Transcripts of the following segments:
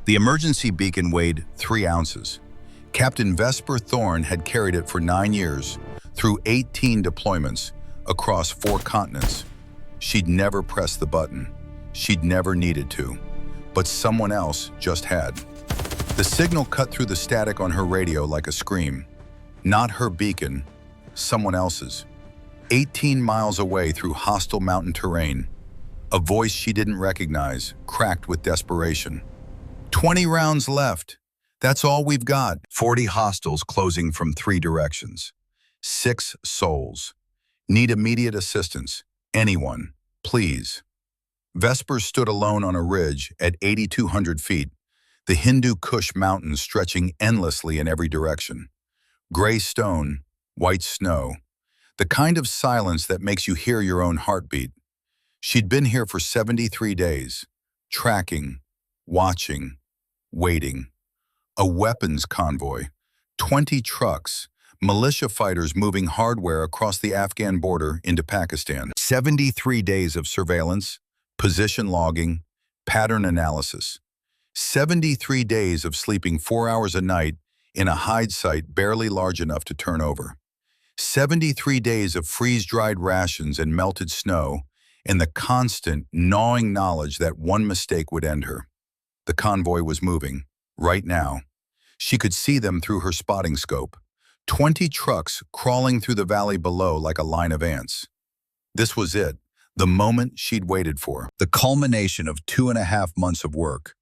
The emergency beacon weighed 3 ounces. Captain Vesper Thorne had carried it for 9 years, through 18 deployments, across 4 continents. She'd never pressed the button. She'd never needed to. But someone else just had. The signal cut through the static on her radio like a scream. Not her beacon, someone else's. 18 miles away through hostile mountain terrain. A voice she didn't recognize, cracked with desperation. 20 rounds left. That's all we've got. 40 hostiles closing from 3 directions. 6 souls. Need immediate assistance. Anyone, please. Vesper stood alone on a ridge at 8,200 feet, the Hindu Kush Mountains stretching endlessly in every direction. Gray stone, white snow, the kind of silence that makes you hear your own heartbeat. She'd been here for 73 days, tracking, watching, waiting. A weapons convoy, 20 trucks, militia fighters moving hardware across the Afghan border into Pakistan. 73 days of surveillance, position logging, pattern analysis. 73 days of sleeping 4 hours a night in a hide site barely large enough to turn over. 73 days of freeze-dried rations and melted snow, and the constant, gnawing knowledge that one mistake would end her. The convoy was moving, right now. She could see them through her spotting scope. 20 trucks crawling through the valley below like a line of ants. This was it, the moment she'd waited for. The culmination of 2.5 months of work.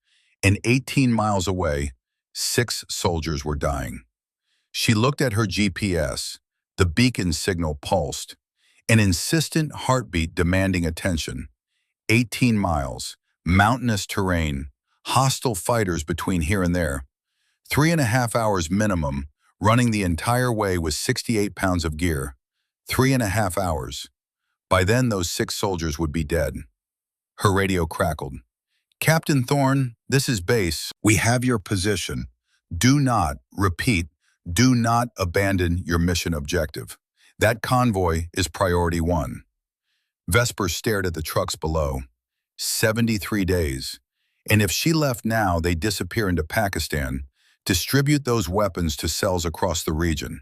And 18 miles away, 6 soldiers were dying. She looked at her GPS. The beacon signal pulsed, an insistent heartbeat demanding attention. 18 miles, mountainous terrain, hostile fighters between here and there. 3.5 hours minimum, running the entire way with 68 pounds of gear. 3.5 hours. By then, those 6 soldiers would be dead. Her radio crackled. Captain Thorne, this is base. We have your position. Do not, repeat, do not abandon your mission objective. That convoy is priority 1. Vesper stared at the trucks below. 73 days. And if she left now, they'd disappear into Pakistan, distribute those weapons to cells across the region.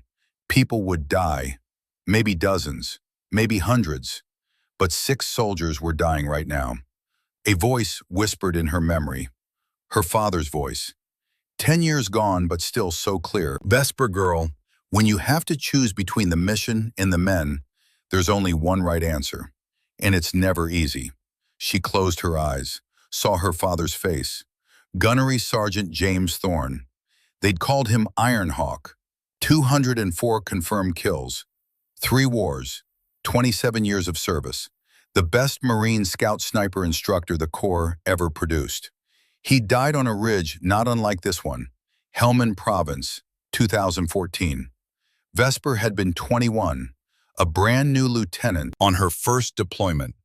People would die. Maybe dozens, maybe hundreds. But 6 soldiers were dying right now. A voice whispered in her memory. Her father's voice. 10 years gone, but still so clear. Vesper girl, when you have to choose between the mission and the men, there's only one right answer. And it's never easy. She closed her eyes, saw her father's face. Gunnery Sergeant James Thorne. They'd called him Iron Hawk. 204 confirmed kills. 3 wars. 27 years of service. The best Marine Scout sniper instructor the Corps ever produced. He died on a ridge not unlike this one, Helmand Province, 2014. Vesper had been 21, a brand new lieutenant on her first deployment.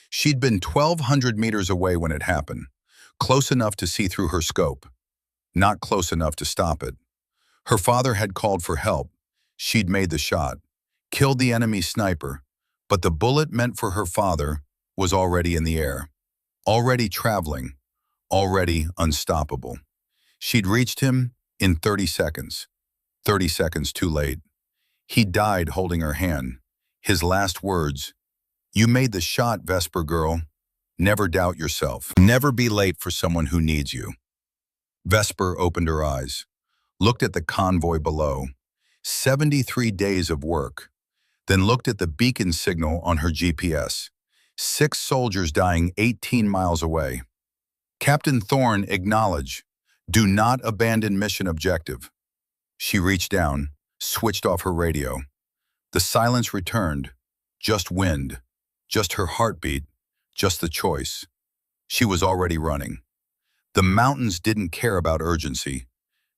She'd been 1,200 meters away when it happened, close enough to see through her scope, not close enough to stop it. Her father had called for help. She'd made the shot, killed the enemy sniper, but the bullet meant for her father was already in the air, already traveling, already unstoppable. She'd reached him in 30 seconds. 30 seconds too late. He died holding her hand. His last words, "You made the shot, Vesper girl. Never doubt yourself. Never be late for someone who needs you." Vesper opened her eyes, looked at the convoy below. 73 days of work. Then looked at the beacon signal on her GPS. 6 soldiers dying 18 miles away. Captain Thorne acknowledged, "Do not abandon mission objective." She reached down, switched off her radio. The silence returned. Just wind, just her heartbeat, just the choice. She was already running. The mountains didn't care about urgency.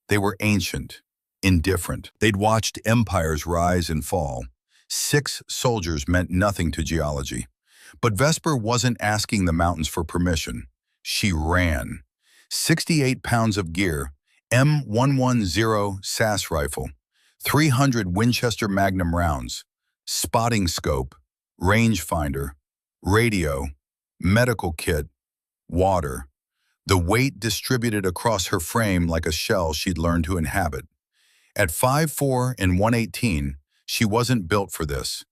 They were ancient, indifferent. They'd watched empires rise and fall. 6 soldiers meant nothing to geology. But Vesper wasn't asking the mountains for permission. She ran. 68 pounds of gear, M110 SAS rifle, 300 Winchester Magnum rounds, spotting scope, rangefinder, radio, medical kit, water. the weight distributed across her frame like a shell she'd learned to inhabit. At 5'4" and 118, she wasn't built for this,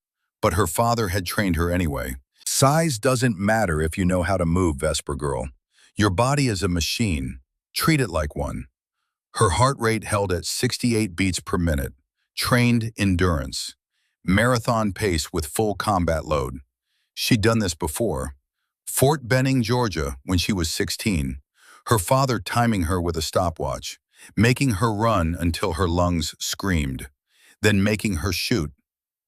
but her father had trained her anyway. Size doesn't matter if you know how to move, Vesper girl. Your body is a machine. Treat it like one. Her heart rate held at 68 beats per minute. Trained endurance. Marathon pace with full combat load. She'd done this before. Fort Benning, Georgia, when she was 16. Her father timing her with a stopwatch, making her run until her lungs screamed, then making her shoot.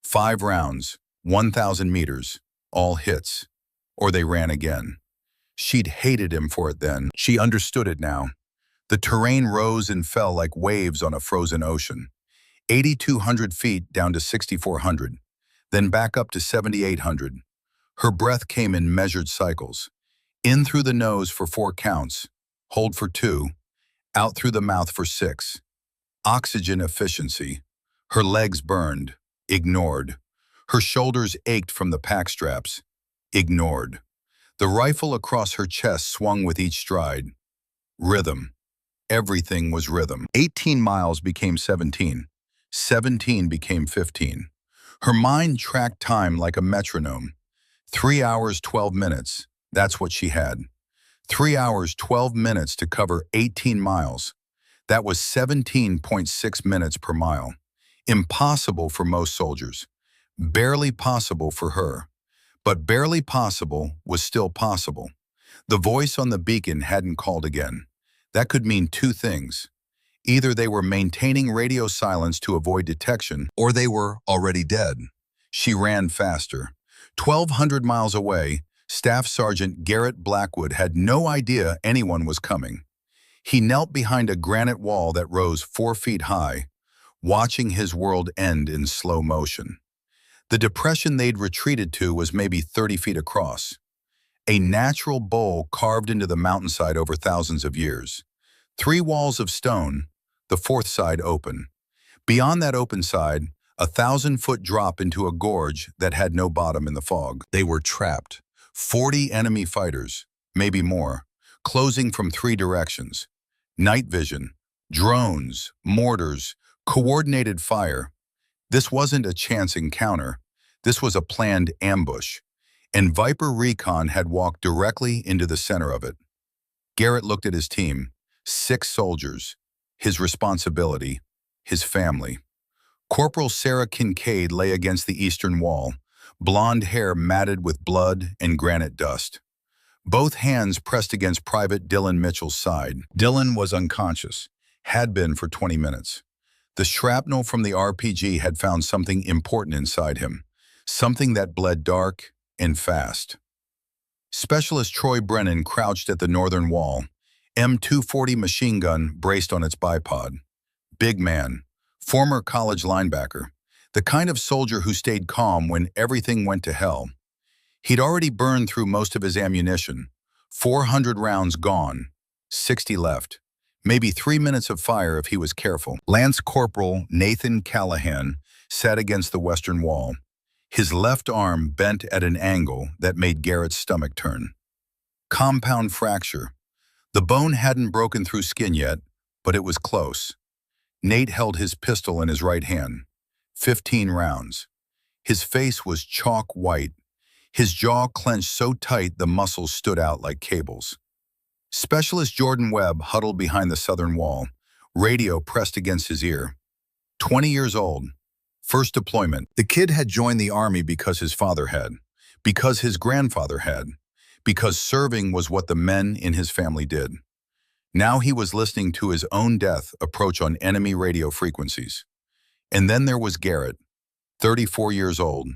5 rounds, 1,000 meters, all hits. Or they ran again. She'd hated him for it then. She understood it now. The terrain rose and fell like waves on a frozen ocean. 8,200 feet down to 6,400, then back up to 7,800. Her breath came in measured cycles. In through the nose for 4 counts, hold for 2, out through the mouth for 6. Oxygen efficiency. Her legs burned, ignored. Her shoulders ached from the pack straps, ignored. The rifle across her chest swung with each stride. Rhythm. Everything was rhythm. 18 miles became 17. 17 became 15. Her mind tracked time like a metronome. 3 hours, 12 minutes. That's what she had. 3 hours, 12 minutes to cover 18 miles. That was 17.6 minutes per mile. Impossible for most soldiers. Barely possible for her. But barely possible was still possible. The voice on the beacon hadn't called again. That could mean 2 things. Either they were maintaining radio silence to avoid detection, or they were already dead. She ran faster. 1,200 miles away, Staff Sergeant Garrett Blackwood had no idea anyone was coming. He knelt behind a granite wall that rose 4 feet high, watching his world end in slow motion. The depression they'd retreated to was maybe 30 feet across. A natural bowl carved into the mountainside over thousands of years. 3 walls of stone, the 4th side open. Beyond that open side, a 1,000-foot drop into a gorge that had no bottom in the fog. They were trapped. 40 enemy fighters, maybe more, closing from 3 directions. Night vision, drones, mortars, coordinated fire. This wasn't a chance encounter. This was a planned ambush. And Viper Recon had walked directly into the center of it. Garrett looked at his team. 6 soldiers. His responsibility. His family. Corporal Sarah Kincaid lay against the eastern wall, blonde hair matted with blood and granite dust. Both hands pressed against Private Dylan Mitchell's side. Dylan was unconscious, had been for 20 minutes. The shrapnel from the RPG had found something important inside him, something that bled dark and fast. Specialist Troy Brennan crouched at the northern wall, M240 machine gun braced on its bipod. Big man, former college linebacker, the kind of soldier who stayed calm when everything went to hell. He'd already burned through most of his ammunition, 400 rounds gone, 60 left, maybe 3 minutes of fire if he was careful. Lance Corporal Nathan Callahan sat against the western wall, his left arm bent at an angle that made Garrett's stomach turn. Compound fracture. The bone hadn't broken through skin yet, but it was close. Nate held his pistol in his right hand. 15 rounds. His face was chalk white. His jaw clenched so tight the muscles stood out like cables. Specialist Jordan Webb huddled behind the southern wall, radio pressed against his ear. 20 years old. First deployment. The kid had joined the Army because his father had, because his grandfather had, because serving was what the men in his family did. Now he was listening to his own death approach on enemy radio frequencies. And then there was Garrett, 34 years old,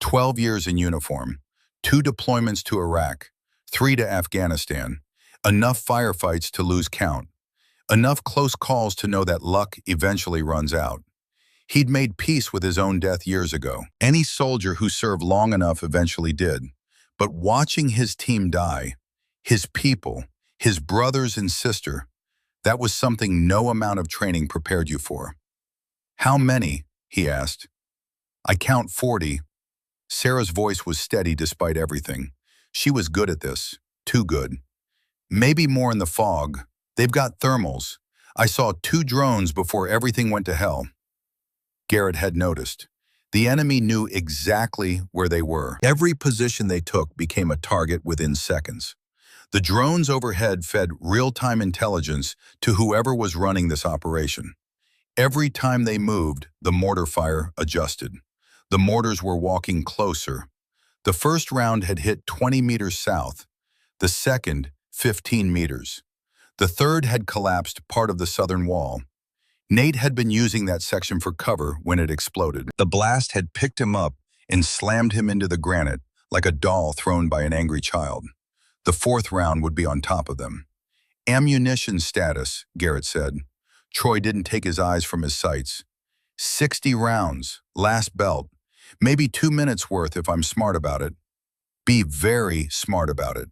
12 years in uniform, 2 deployments to Iraq, 3 to Afghanistan, enough firefights to lose count, enough close calls to know that luck eventually runs out. He'd made peace with his own death years ago. Any soldier who served long enough eventually did. But watching his team die, his people, his brothers and sister, that was something no amount of training prepared you for. How many? He asked. I count 40. Sarah's voice was steady despite everything. She was good at this, too good. Maybe more in the fog. They've got thermals. I saw 2 drones before everything went to hell. Garrett had noticed. The enemy knew exactly where they were. Every position they took became a target within seconds. The drones overhead fed real-time intelligence to whoever was running this operation. Every time they moved, the mortar fire adjusted. The mortars were walking closer. The first round had hit 20 meters south, the second 15 meters. The third had collapsed part of the southern wall. Nate had been using that section for cover when it exploded. The blast had picked him up and slammed him into the granite like a doll thrown by an angry child. The fourth round would be on top of them. Ammunition status, Garrett said. Troy didn't take his eyes from his sights. 60 rounds, last belt. Maybe 2 minutes worth if I'm smart about it. Be very smart about it.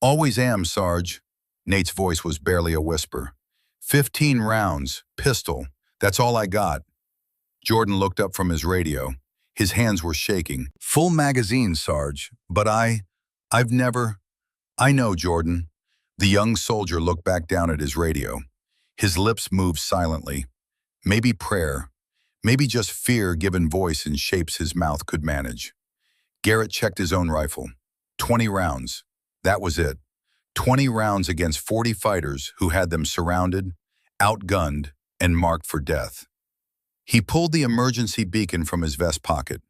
Always am, Sarge. Nate's voice was barely a whisper. 15 rounds, pistol. That's all I got. Jordan looked up from his radio. His hands were shaking. Full magazine, Sarge. But I've never... I know, Jordan. The young soldier looked back down at his radio. His lips moved silently. Maybe prayer. Maybe just fear given voice and shapes his mouth could manage. Garrett checked his own rifle. 20 rounds. That was it. 20 rounds against 40 fighters who had them surrounded, outgunned, and marked for death. He pulled the emergency beacon from his vest pocket.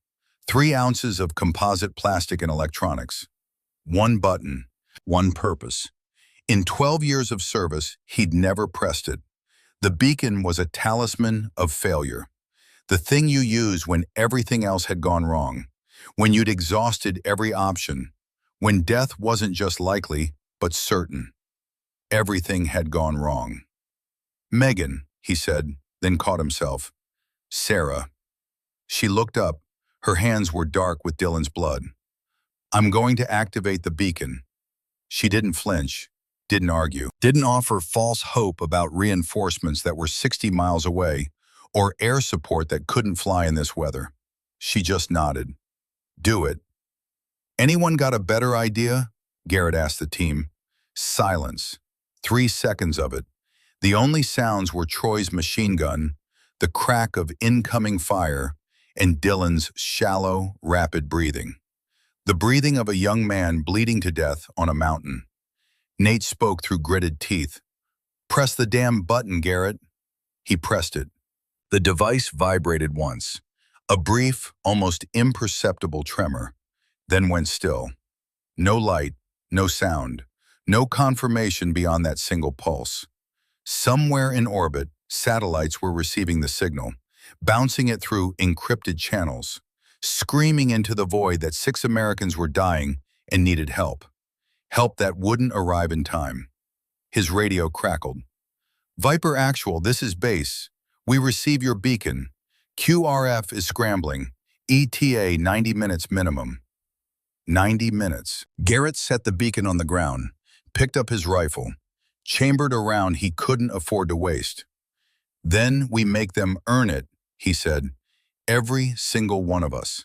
3 ounces of composite plastic and electronics. 1 button. 1 purpose. In 12 years of service, he'd never pressed it. The beacon was a talisman of failure. The thing you use when everything else had gone wrong, when you'd exhausted every option, when death wasn't just likely, but certain. Everything had gone wrong. Megan, he said, then caught himself. Sarah. She looked up. Her hands were dark with Dylan's blood. I'm going to activate the beacon. She didn't flinch, didn't argue, didn't offer false hope about reinforcements that were 60 miles away or air support that couldn't fly in this weather. She just nodded. Do it. Anyone got a better idea? Garrett asked the team. Silence. 3 seconds of it. The only sounds were Troy's machine gun, the crack of incoming fire, and Dylan's shallow, rapid breathing. The breathing of a young man bleeding to death on a mountain. Nate spoke through gritted teeth. Press the damn button, Garrett. He pressed it. The device vibrated once. A brief, almost imperceptible tremor, then went still. No light, no sound, no confirmation beyond that single pulse. Somewhere in orbit, satellites were receiving the signal, bouncing it through encrypted channels, screaming into the void that 6 Americans were dying and needed help. Help that wouldn't arrive in time. His radio crackled. Viper Actual, this is base. We receive your beacon. QRF is scrambling. ETA 90 minutes minimum. 90 minutes. Garrett set the beacon on the ground, picked up his rifle, chambered a round he couldn't afford to waste. Then we make them earn it, he said. Every single one of us.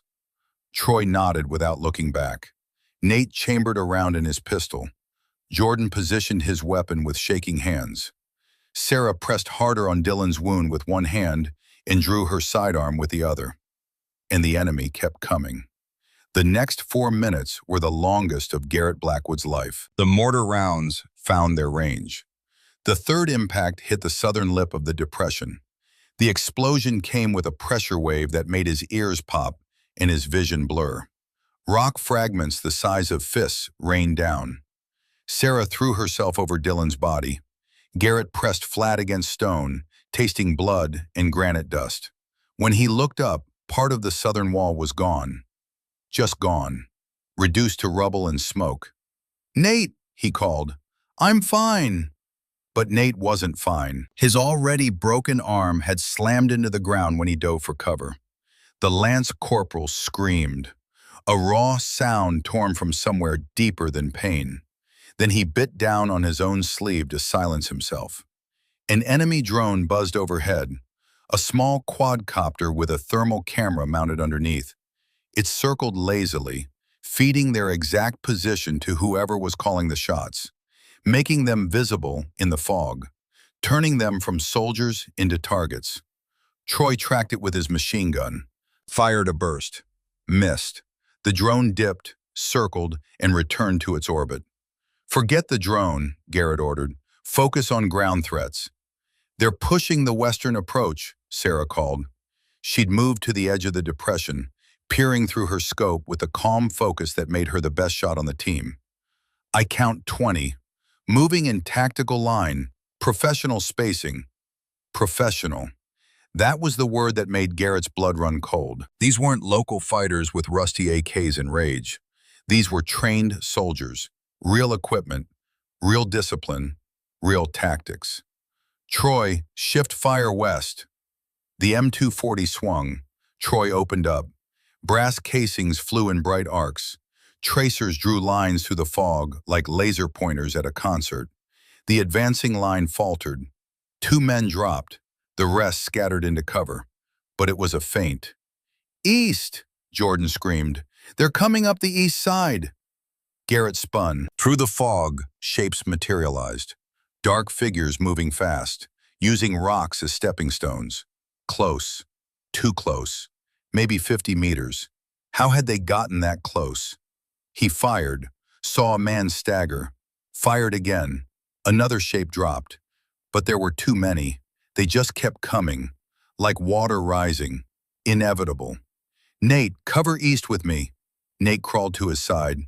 Troy nodded without looking back. Nate chambered a round in his pistol. Jordan positioned his weapon with shaking hands. Sarah pressed harder on Dylan's wound with one hand and drew her sidearm with the other. And the enemy kept coming. The next 4 minutes were the longest of Garrett Blackwood's life. The mortar rounds found their range. The third impact hit the southern lip of the depression. The explosion came with a pressure wave that made his ears pop and his vision blur. Rock fragments the size of fists rained down. Sarah threw herself over Dylan's body. Garrett pressed flat against stone, tasting blood and granite dust. When he looked up, part of the southern wall was gone. Just gone, reduced to rubble and smoke. Nate, he called. I'm fine. But Nate wasn't fine. His already broken arm had slammed into the ground when he dove for cover. The lance corporal screamed, a raw sound torn from somewhere deeper than pain. Then he bit down on his own sleeve to silence himself. An enemy drone buzzed overhead, a small quadcopter with a thermal camera mounted underneath. It circled lazily, feeding their exact position to whoever was calling the shots. making them visible in the fog, turning them from soldiers into targets. Troy tracked it with his machine gun, fired a burst, missed. The drone dipped, circled, and returned to its orbit. "Forget the drone," Garrett ordered. "Focus on ground threats." "They're pushing the western approach," Sarah called. She'd moved to the edge of the depression, peering through her scope with a calm focus that made her the best shot on the team. "I count 20. Moving in tactical line. Professional spacing." Professional. That was the word that made Garrett's blood run cold. These weren't local fighters with rusty AKs and rage. These were trained soldiers. Real equipment, real discipline, real tactics. "Troy, shift fire west." The M240 swung. Troy opened up. Brass casings flew in bright arcs. Tracers drew lines through the fog like laser pointers at a concert. The advancing line faltered. 2 men dropped. The rest scattered into cover. But it was a feint. "East!" Jordan screamed. "They're coming up the east side." Garrett spun. Through the fog, shapes materialized. Dark figures moving fast, using rocks as stepping stones. Close. Too close. Maybe 50 meters. How had they gotten that close? He fired, saw a man stagger, fired again. Another shape dropped. But there were too many. They just kept coming, like water rising, inevitable. "Nate, cover east with me." Nate crawled to his side,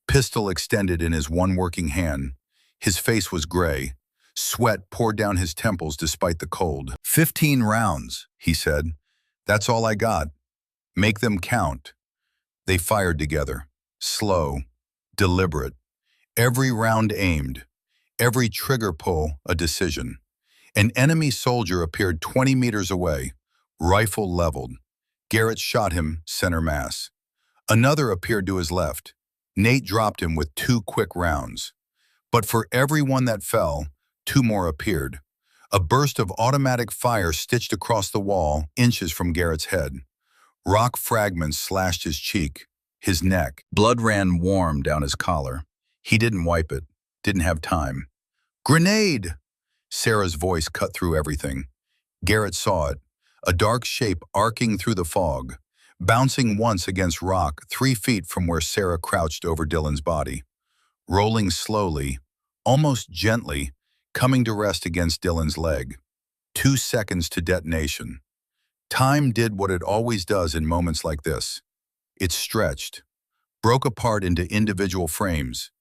pistol extended in his one working hand. His face was gray. Sweat poured down his temples despite the cold. 15 rounds, he said. "That's all I got. Make them count." They fired together, slow, deliberate. Every round aimed, every trigger pull a decision. An enemy soldier appeared 20 meters away, rifle leveled. Garrett shot him center mass. Another appeared to his left. Nate dropped him with 2 quick rounds. But for every one that fell, 2 more appeared. A burst of automatic fire stitched across the wall, inches from Garrett's head. Rock fragments slashed his cheek, his neck. Blood ran warm down his collar. He didn't wipe it, didn't have time. "Grenade!" Sarah's voice cut through everything. Garrett saw it, a dark shape arcing through the fog, bouncing once against rock 3 feet from where Sarah crouched over Dylan's body, rolling slowly, almost gently, coming to rest against Dylan's leg. 2 seconds to detonation. Time did what it always does in moments like this. It stretched, broke apart into individual frames,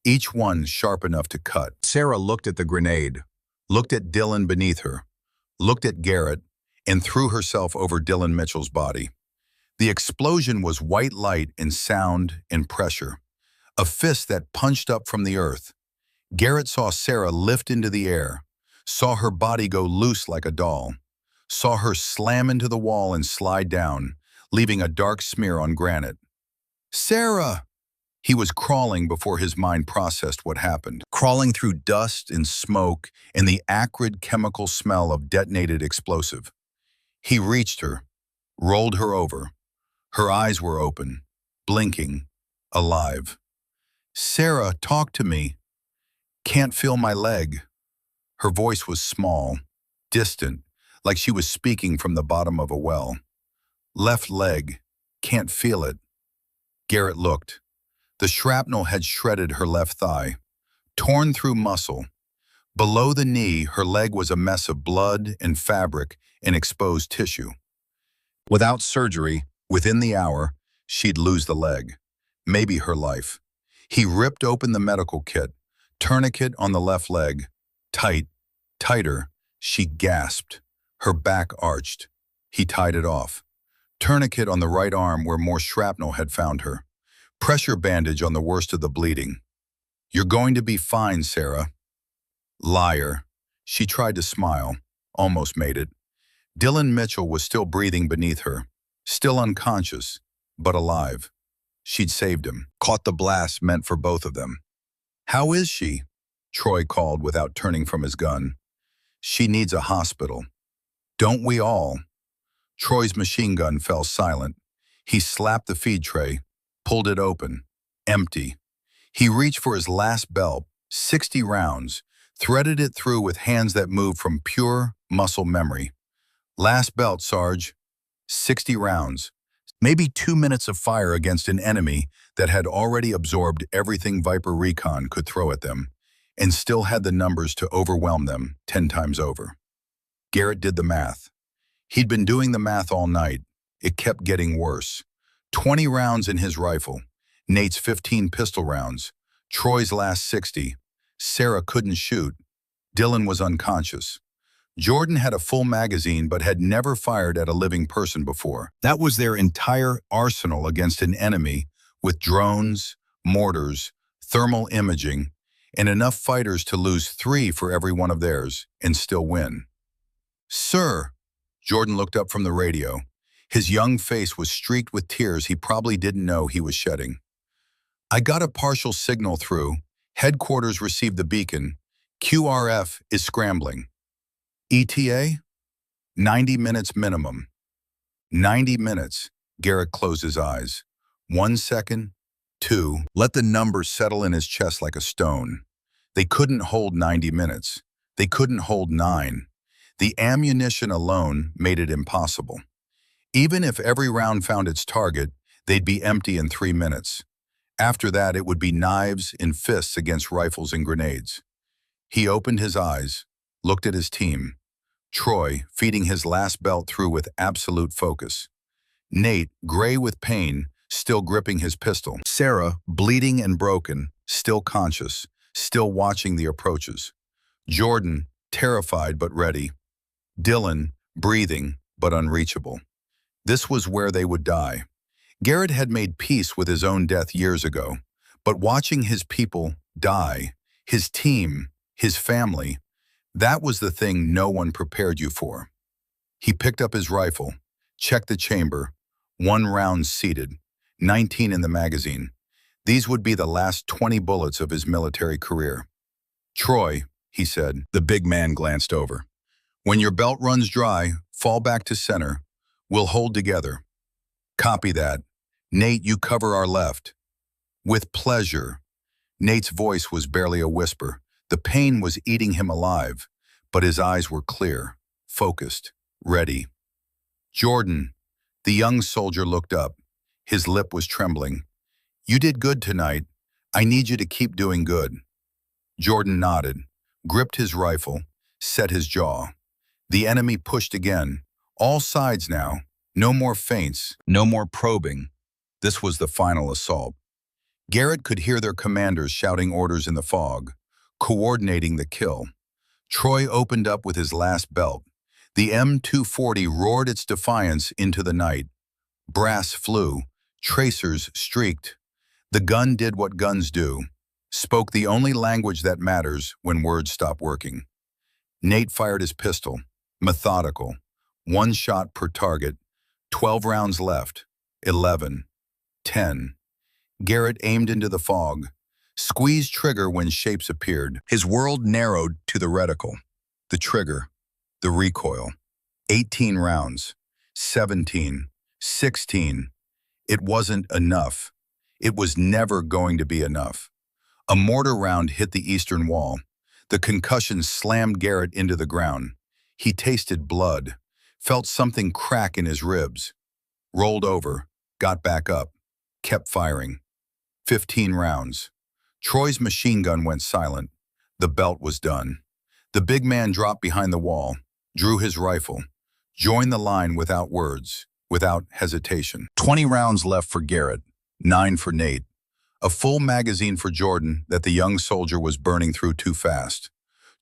each one sharp enough to cut. Sarah looked at the grenade, looked at Dylan beneath her, looked at Garrett, and threw herself over Dylan Mitchell's body. The explosion was white light and sound and pressure, a fist that punched up from the earth. Garrett saw Sarah lift into the air, saw her body go loose like a doll, saw her slam into the wall and slide down, leaving a dark smear on granite. "Sarah!" He was crawling before his mind processed what happened, crawling through dust and smoke and the acrid chemical smell of detonated explosive. He reached her, rolled her over. Her eyes were open, blinking, alive. "Sarah, talk to me." "Can't feel my leg." Her voice was small, distant, like she was speaking from the bottom of a well. "Left leg, can't feel it." Garrett looked. The shrapnel had shredded her left thigh, torn through muscle. Below the knee, her leg was a mess of blood and fabric and exposed tissue. Without surgery, within the hour, she'd lose the leg, maybe her life. He ripped open the medical kit, tourniquet on the left leg. Tight, tighter, she gasped, her back arched. He tied it off. Tourniquet on the right arm where more shrapnel had found her. Pressure bandage on the worst of the bleeding. "You're going to be fine, Sarah." Liar. She tried to smile, almost made it. Dylan Mitchell was still breathing beneath her, still unconscious, but alive. She'd saved him, caught the blast meant for both of them. "How is she?" Troy called without turning from his gun. "She needs a hospital." "Don't we all?" Troy's machine gun fell silent. He slapped the feed tray, pulled it open, empty. He reached for his last belt, 60 rounds, threaded it through with hands that moved from pure muscle memory. Last belt, Sarge. 60 rounds. Maybe 2 minutes of fire against an enemy that had already absorbed everything Viper Recon could throw at them, and still had the numbers to overwhelm them 10 times over. Garrett did the math. He'd been doing the math all night. It kept getting worse. 20 rounds in his rifle, Nate's 15 pistol rounds, Troy's last 60. Sarah couldn't shoot. Dylan was unconscious. Jordan had a full magazine but had never fired at a living person before. That was their entire arsenal against an enemy with drones, mortars, thermal imaging, and enough fighters to lose 3 for every one of theirs and still win. "Sir," Jordan looked up from the radio. His young face was streaked with tears he probably didn't know he was shedding. "I got a partial signal through. Headquarters received the beacon. QRF is scrambling. ETA? 90 minutes minimum." 90 minutes. Garrett closed his eyes. 1 second, 2. Let the numbers settle in his chest like a stone. They couldn't hold 90 minutes. They couldn't hold 9. The ammunition alone made it impossible. Even if every round found its target, they'd be empty in 3 minutes. After that, it would be knives and fists against rifles and grenades. He opened his eyes, looked at his team. Troy, feeding his last belt through with absolute focus. Nate, gray with pain, still gripping his pistol. Sarah, bleeding and broken, still conscious, still watching the approaches. Jordan, terrified but ready. Dylan, breathing but unreachable. This was where they would die. Garrett had made peace with his own death years ago, but watching his people die, his team, his family, that was the thing no one prepared you for. He picked up his rifle, checked the chamber, 1 round seated, 19 in the magazine. These would be the last 20 bullets of his military career. "Troy," he said. The big man glanced over. "When your belt runs dry, fall back to center. We'll hold together." "Copy that. Nate, you cover our left." "With pleasure." Nate's voice was barely a whisper. The pain was eating him alive, but his eyes were clear, focused, ready. "Jordan," the young soldier looked up. His lip was trembling. "You did good tonight. I need you to keep doing good." Jordan nodded, gripped his rifle, set his jaw. The enemy pushed again. All sides now. No more feints, no more probing. This was the final assault. Garrett could hear their commanders shouting orders in the fog, coordinating the kill. Troy opened up with his last belt. The M240 roared its defiance into the night. Brass flew, tracers streaked. The gun did what guns do, spoke the only language that matters when words stop working. Nate fired his pistol, methodical, 1 shot per target, 12 rounds left, 11, 10. Garrett aimed into the fog, squeezed trigger when shapes appeared. His world narrowed to the reticle, the trigger, the recoil. 18 rounds, 17, 16. It wasn't enough. It was never going to be enough. A mortar round hit the eastern wall. The concussion slammed Garrett into the ground. He tasted blood, felt something crack in his ribs. Rolled over, got back up, kept firing. 15 rounds. Troy's machine gun went silent. The belt was done. The big man dropped behind the wall, drew his rifle, joined the line without words, without hesitation. 20 rounds left for Garrett, 9 for Nate. A full magazine for Jordan that the young soldier was burning through too fast.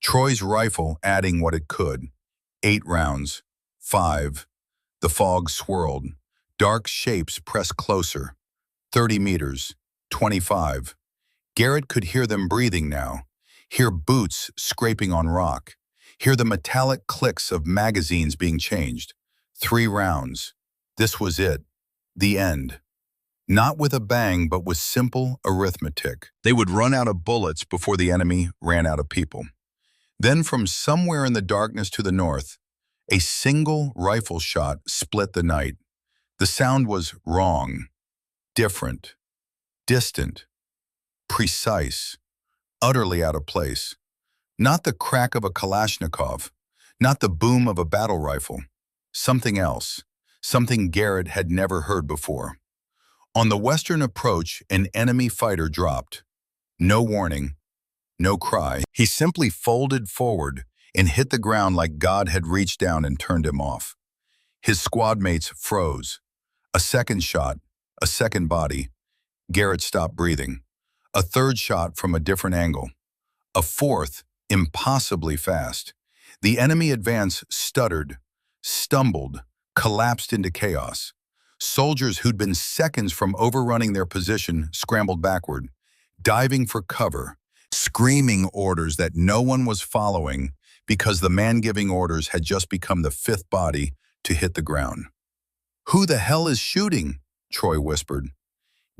Troy's rifle adding what it could. 8 rounds, 5. The fog swirled. Dark shapes pressed closer. 30 meters, 25. Garrett could hear them breathing now, hear boots scraping on rock, hear the metallic clicks of magazines being changed. 3 rounds. This was it. The end. Not with a bang, but with simple arithmetic. They would run out of bullets before the enemy ran out of people. Then from somewhere in the darkness to the north, a single rifle shot split the night. The sound was wrong, different, distant, precise, utterly out of place. Not the crack of a Kalashnikov, not the boom of a battle rifle. Something else, something Garrett had never heard before. On the western approach, an enemy fighter dropped. No warning, no cry. He simply folded forward and hit the ground like God had reached down and turned him off. His squad mates froze. A second shot, a second body. Garrett stopped breathing. A third shot from a different angle. A fourth, impossibly fast. The enemy advance stuttered, stumbled, collapsed into chaos. Soldiers who'd been seconds from overrunning their position scrambled backward, diving for cover, screaming orders that no one was following because the man giving orders had just become the fifth body to hit the ground. "Who the hell is shooting?" Troy whispered.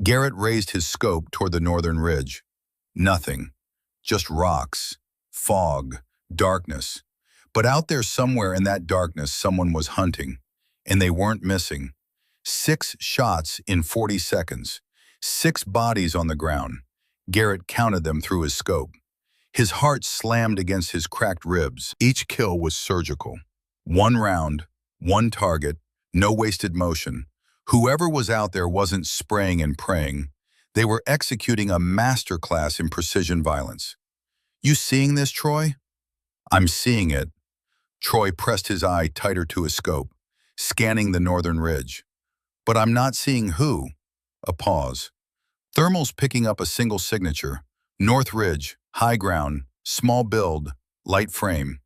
Garrett raised his scope toward the northern ridge. Nothing. Just rocks, fog, darkness. But out there somewhere in that darkness, someone was hunting, and they weren't missing. 6 shots in 40 seconds. 6 bodies on the ground. Garrett counted them through his scope. His heart slammed against his cracked ribs. Each kill was surgical. 1 round, 1 target, no wasted motion. Whoever was out there wasn't spraying and praying. They were executing a masterclass in precision violence. "You seeing this, Troy?" "I'm seeing it." Troy pressed his eye tighter to his scope, scanning the northern ridge. "But I'm not seeing who." A pause. Thermal's picking up a single signature. North Ridge, high ground, small build, light frame.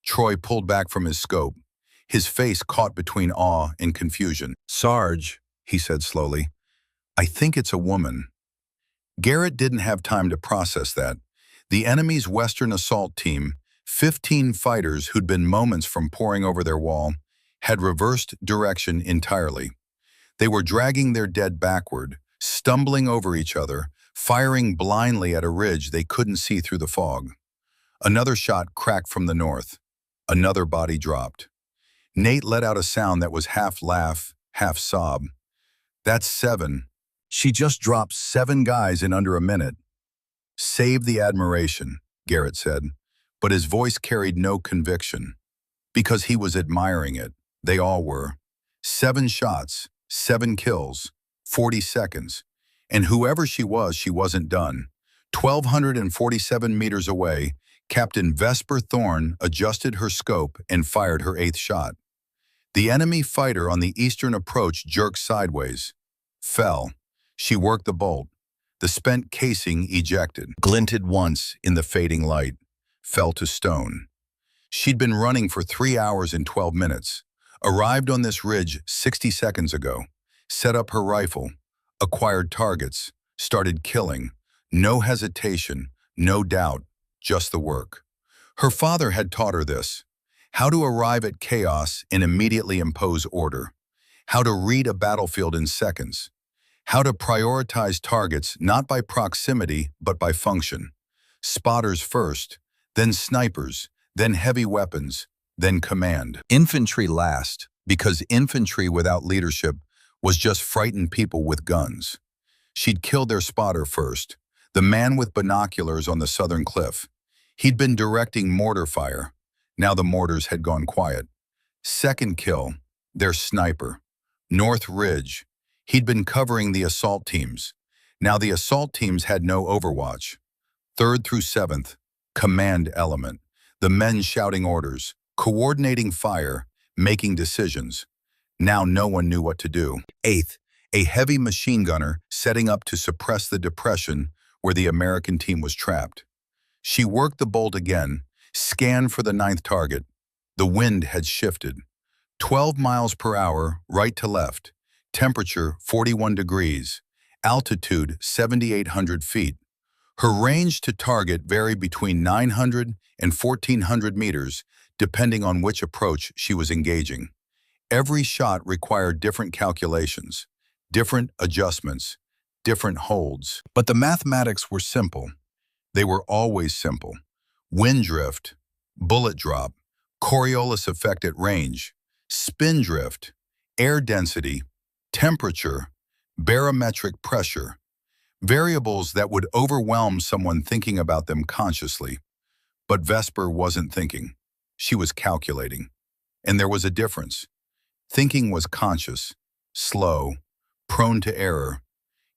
Troy pulled back from his scope, his face caught between awe and confusion. "Sarge," he said slowly, "I think it's a woman." Garrett didn't have time to process that. The enemy's Western assault team, 15 fighters who'd been moments from pouring over their wall, had reversed direction entirely. They were dragging their dead backward, stumbling over each other, firing blindly at a ridge they couldn't see through the fog. Another shot cracked from the north. Another body dropped. Nate let out a sound that was half laugh, half sob. "That's 7. She just dropped 7 guys in under a minute." "Save the admiration," Garrett said, but his voice carried no conviction. Because he was admiring it. They all were. 7 shots, 7 kills, 40 seconds. And whoever she wasn't done. 1,247 meters away, Captain Vesper Thorne adjusted her scope and fired her 8th shot. The enemy fighter on the eastern approach jerked sideways. Fell. She worked the bolt. The spent casing ejected. Glinted once in the fading light. Fell to stone. She'd been running for 3 hours and 12 minutes. Arrived on this ridge 60 seconds ago. Set up her rifle. Acquired targets. Started killing. No hesitation. No doubt. Just the work. Her father had taught her this. How to arrive at chaos and immediately impose order. How to read a battlefield in seconds. How to prioritize targets not by proximity but by function. Spotters first, then snipers, then heavy weapons, then command. Infantry last, because infantry without leadership was just frightened people with guns. She'd killed their spotter first, the man with binoculars on the southern cliff. He'd been directing mortar fire. Now the mortars had gone quiet. Second kill, their sniper. North Ridge. He'd been covering the assault teams. Now the assault teams had no overwatch. 3rd through 7th, command element. The men shouting orders, coordinating fire, making decisions. Now no one knew what to do. 8th, a heavy machine gunner setting up to suppress the depression where the American team was trapped. She worked the bolt again, scanned for the 9th target. The wind had shifted. 12 miles per hour, right to left. Temperature 41 degrees. Altitude 7,800 feet. Her range to target varied between 900 and 1,400 meters, depending on which approach she was engaging. Every shot required different calculations, different adjustments, different holds. But the mathematics were simple. They were always simple. Wind drift, bullet drop, Coriolis effect at range, spin drift, air density, temperature, barometric pressure. Variables that would overwhelm someone thinking about them consciously. But Vesper wasn't thinking. She was calculating. And there was a difference. Thinking was conscious, slow, prone to error.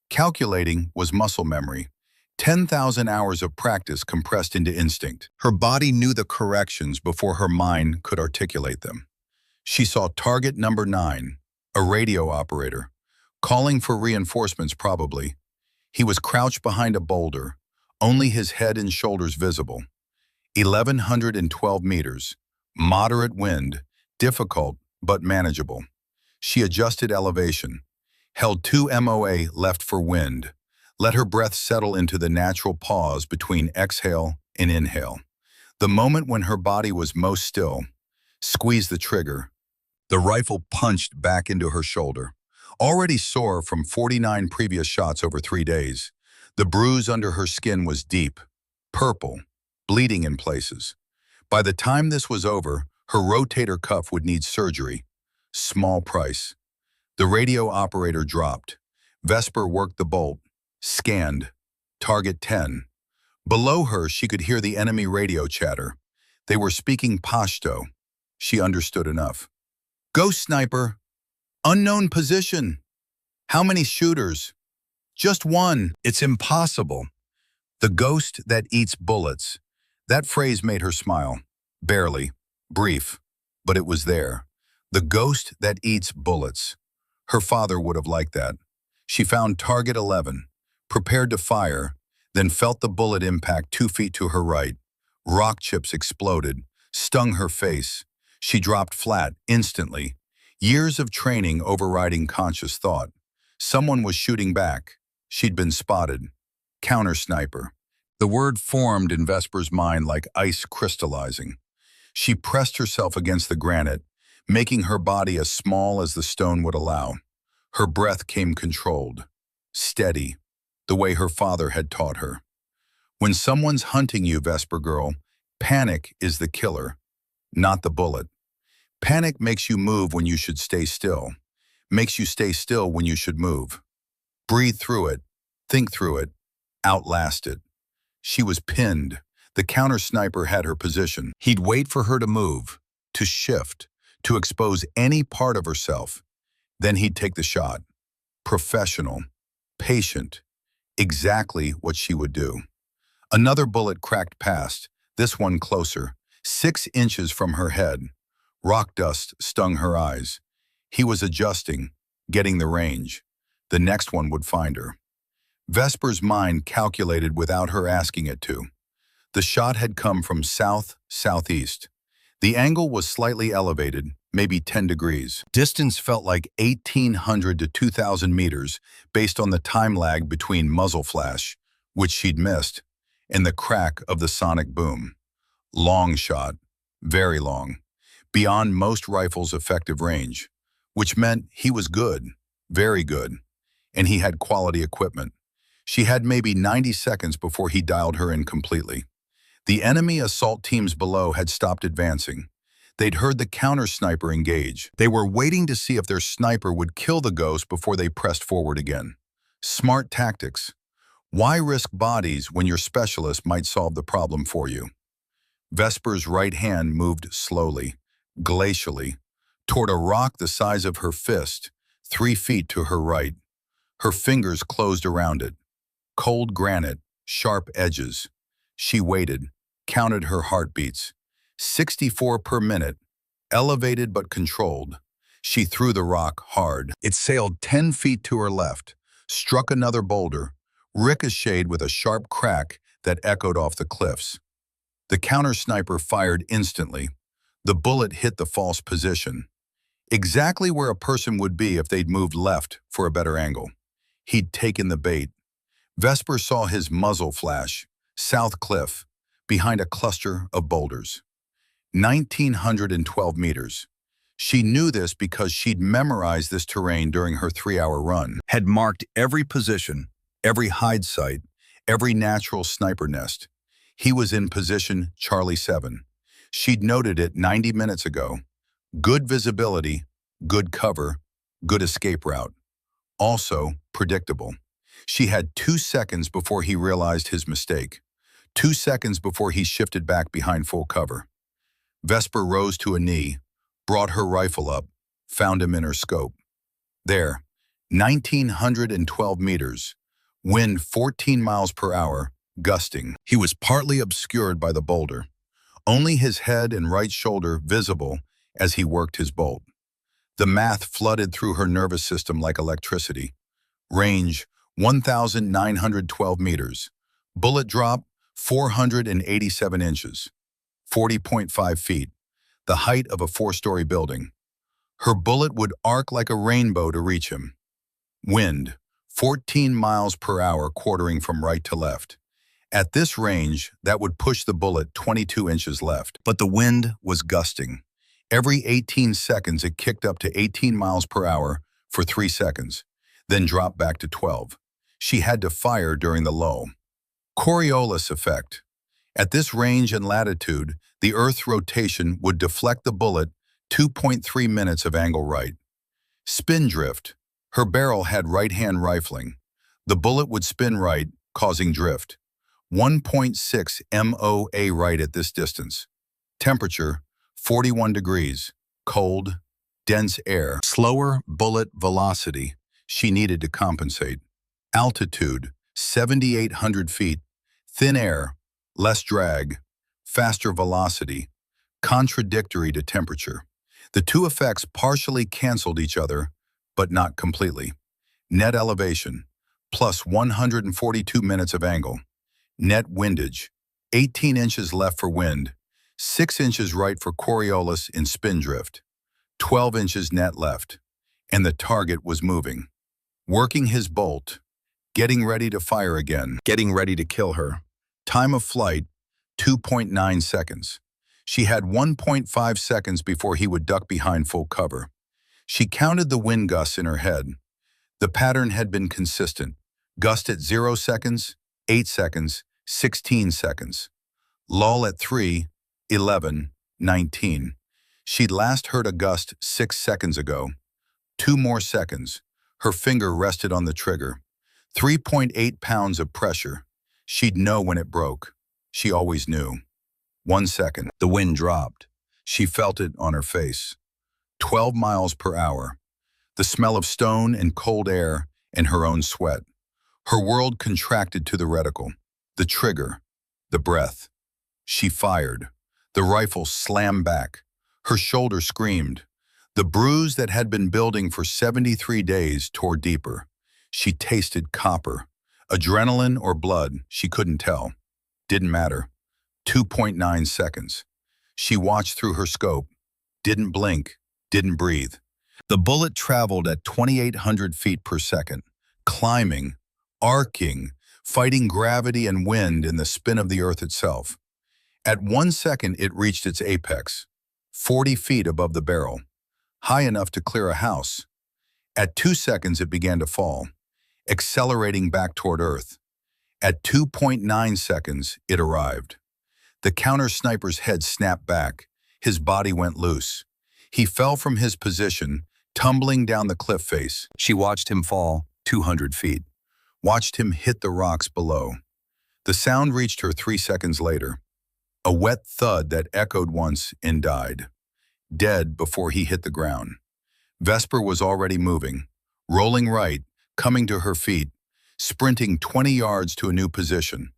Calculating was muscle memory. 10,000 hours of practice compressed into instinct. Her body knew the corrections before her mind could articulate them. She saw target number 9, a radio operator, calling for reinforcements probably. He was crouched behind a boulder, only his head and shoulders visible. 1,112 meters, moderate wind, difficult but manageable. She adjusted elevation, held 2 MOA left for wind, let her breath settle into the natural pause between exhale and inhale. The moment when her body was most still, squeezed the trigger. The rifle punched back into her shoulder. Already sore from 49 previous shots over 3 days, the bruise under her skin was deep, purple, bleeding in places. By the time this was over, her rotator cuff would need surgery. Small price. The radio operator dropped. Vesper worked the bolt, scanned. Target 10. Below her, she could hear the enemy radio chatter. They were speaking Pashto. She understood enough. Ghost sniper. Unknown position. How many shooters? Just one. It's impossible. The ghost that eats bullets. That phrase made her smile. Barely. Brief. But it was there. The ghost that eats bullets. Her father would have liked that. She found target 11, prepared to fire, then felt the bullet impact 2 feet to her right. Rock chips exploded, stung her face. She dropped flat instantly. Years of training overriding conscious thought. Someone was shooting back. She'd been spotted. Counter sniper. The word formed in Vesper's mind like ice crystallizing. She pressed herself against the granite, making her body as small as the stone would allow. Her breath came controlled, steady, the way her father had taught her. When someone's hunting you, Vesper girl, panic is the killer, not the bullet. Panic makes you move when you should stay still, makes you stay still when you should move. Breathe through it, think through it, outlast it. She was pinned. The counter sniper had her position. He'd wait for her to move, to shift, to expose any part of herself. Then he'd take the shot. Professional, patient, exactly what she would do. Another bullet cracked past, this one closer, 6 inches from her head. Rock dust stung her eyes. He was adjusting, getting the range. The next one would find her. Vesper's mind calculated without her asking it to. The shot had come from south-southeast. The angle was slightly elevated, maybe 10 degrees. Distance felt like 1,800 to 2,000 meters based on the time lag between muzzle flash, which she'd missed, and the crack of the sonic boom. Long shot, very long, beyond most rifles' effective range, which meant he was good, very good, and he had quality equipment. She had maybe 90 seconds before he dialed her in completely. The enemy assault teams below had stopped advancing. They'd heard the counter-sniper engage. They were waiting to see if their sniper would kill the ghost before they pressed forward again. Smart tactics. Why risk bodies when your specialist might solve the problem for you? Vesper's right hand moved slowly, glacially, toward a rock the size of her fist, 3 feet to her right. Her fingers closed around it. Cold granite, sharp edges. She waited, counted her heartbeats. 64 per minute, elevated but controlled. She threw the rock hard. It sailed 10 feet to her left, struck another boulder, ricocheted with a sharp crack that echoed off the cliffs. The counter-sniper fired instantly. The bullet hit the false position. Exactly where a person would be if they'd moved left for a better angle. He'd taken the bait. Vesper saw his muzzle flash, south cliff, behind a cluster of boulders. 1,912 meters. She knew this because she'd memorized this terrain during her 3-hour run, had marked every position, every hide site, every natural sniper nest. He was in position Charlie 7. She'd noted it 90 minutes ago. Good visibility, good cover, good escape route. Also predictable. She had 2 seconds before he realized his mistake. 2 seconds before he shifted back behind full cover. Vesper rose to a knee, brought her rifle up, found him in her scope. There, 1,912 meters, wind 14 miles per hour, gusting. He was partly obscured by the boulder, only his head and right shoulder visible as he worked his bolt. The math flooded through her nervous system like electricity. Range, 1,912 meters. Bullet drop, 487 inches. 40.5 feet, the height of a 4-story building. Her bullet would arc like a rainbow to reach him. Wind, 14 miles per hour quartering from right to left. At this range, that would push the bullet 22 inches left. But the wind was gusting. Every 18 seconds, it kicked up to 18 miles per hour for 3 seconds, then dropped back to 12. She had to fire during the lull. Coriolis effect. At this range and latitude, the Earth's rotation would deflect the bullet 2.3 minutes of angle right. Spin drift. Her barrel had right-hand rifling. The bullet would spin right, causing drift. 1.6 MOA right at this distance. Temperature, 41 degrees. Cold, dense air. Slower bullet velocity. She needed to compensate. Altitude, 7,800 feet. Thin air, less drag. Faster velocity. Contradictory to temperature. The two effects partially canceled each other, but not completely. Net elevation, plus 142 minutes of angle. Net windage, 18 inches left for wind, 6 inches right for Coriolis in spin drift, 12 inches net left, and the target was moving. Working his bolt, getting ready to fire again, getting ready to kill her. Time of flight, 2.9 seconds. She had 1.5 seconds before he would duck behind full cover. She counted the wind gusts in her head. The pattern had been consistent. Gust at 0 seconds, 8 seconds, 16 seconds. Lull at 3, 11, 19. She'd last heard a gust 6 seconds ago. 2 more seconds. Her finger rested on the trigger. 3.8 pounds of pressure. She'd know when it broke. She always knew. 1 second. The wind dropped. She felt it on her face. 12 miles per hour. The smell of stone and cold air and her own sweat. Her world contracted to the reticle. The trigger. The breath. She fired. The rifle slammed back. Her shoulder screamed. The bruise that had been building for 73 days tore deeper. She tasted copper. Adrenaline or blood, she couldn't tell. Didn't matter. 2.9 seconds. She watched through her scope. Didn't blink. Didn't breathe. The bullet traveled at 2,800 feet per second, climbing, arcing, fighting gravity and wind in the spin of the Earth itself. At 1 second, it reached its apex, 40 feet above the barrel, high enough to clear a house. At 2 seconds, it began to fall, accelerating back toward Earth. At 2.9 seconds, it arrived. The counter-sniper's head snapped back. His body went loose. He fell from his position, tumbling down the cliff face. She watched him fall 200 feet, watched him hit the rocks below. The sound reached her 3 seconds later, a wet thud that echoed once and died, dead before he hit the ground. Vesper was already moving, rolling right, coming to her feet, sprinting 20 yards to a new position.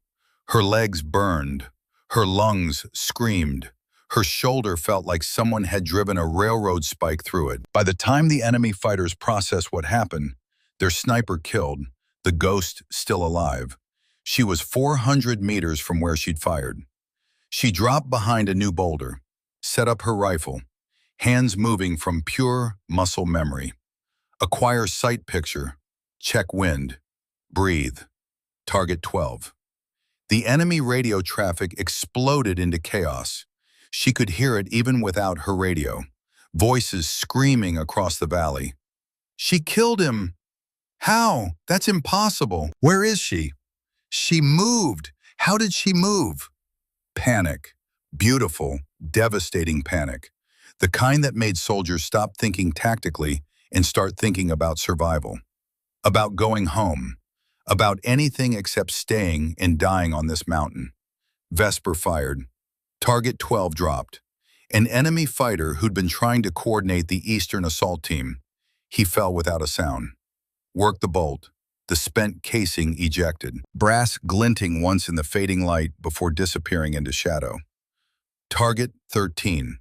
Her legs burned, her lungs screamed. Her shoulder felt like someone had driven a railroad spike through it. By the time the enemy fighters processed what happened, their sniper killed, the ghost still alive. She was 400 meters from where she'd fired. She dropped behind a new boulder, set up her rifle, hands moving from pure muscle memory. Acquire sight picture, check wind, breathe. Target 12. The enemy radio traffic exploded into chaos. She could hear it even without her radio. Voices screaming across the valley. She killed him. How? That's impossible. Where is she? She moved. How did she move? Panic. Beautiful, devastating panic. The kind that made soldiers stop thinking tactically and start thinking about survival. About going home. About anything except staying and dying on this mountain. Vesper fired. Target 12 dropped. An enemy fighter who'd been trying to coordinate the Eastern assault team. He fell without a sound. Worked the bolt. The spent casing ejected. Brass glinting once in the fading light before disappearing into shadow. Target 13.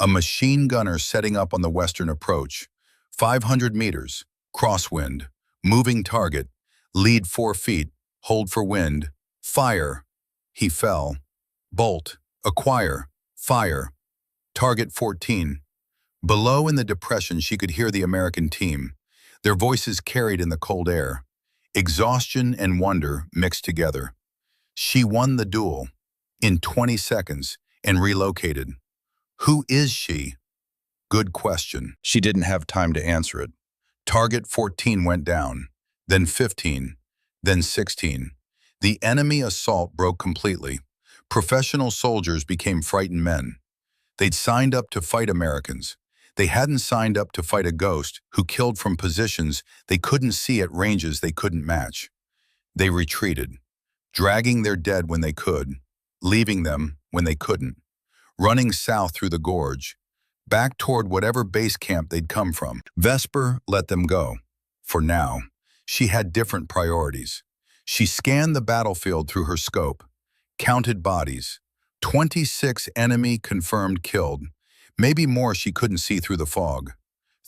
A machine gunner setting up on the western approach. 500 meters. Crosswind. Moving target. Lead 4 feet. Hold for wind. Fire. He fell. Bolt. Acquire. Fire. Target 14. Below in the depression she could hear the American team. Their voices carried in the cold air. Exhaustion and wonder mixed together. She won the duel. In 20 seconds and relocated. Who is she? Good question. She didn't have time to answer it. Target 14 went down, then 15, then 16. The enemy assault broke completely. Professional soldiers became frightened men. They'd signed up to fight Americans. They hadn't signed up to fight a ghost who killed from positions they couldn't see at ranges they couldn't match. They retreated, dragging their dead when they could, leaving them when they couldn't, running south through the gorge, back toward whatever base camp they'd come from. Vesper let them go. For now, she had different priorities. She scanned the battlefield through her scope, counted bodies, 26 enemy confirmed killed, maybe more she couldn't see through the fog.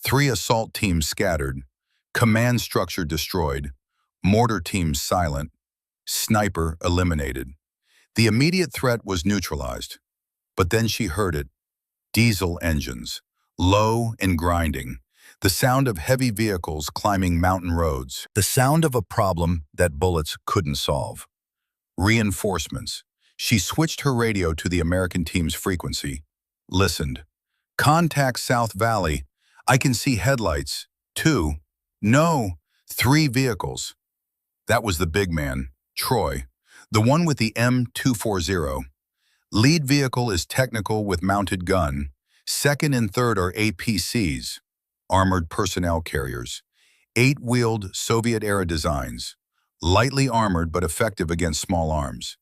3 assault teams scattered, command structure destroyed, mortar teams silent, sniper eliminated. The immediate threat was neutralized, but then she heard it. Diesel engines, low and grinding, the sound of heavy vehicles climbing mountain roads, the sound of a problem that bullets couldn't solve. Reinforcements. She switched her radio to the American team's frequency, listened. Contact South Valley. I can see headlights. 2. No, 3 vehicles. That was the big man, Troy, the one with the M240. Lead vehicle is technical with mounted gun. Second and third are APCs, armored personnel carriers. 8-wheeled Soviet-era designs. Lightly armored but effective against small arms.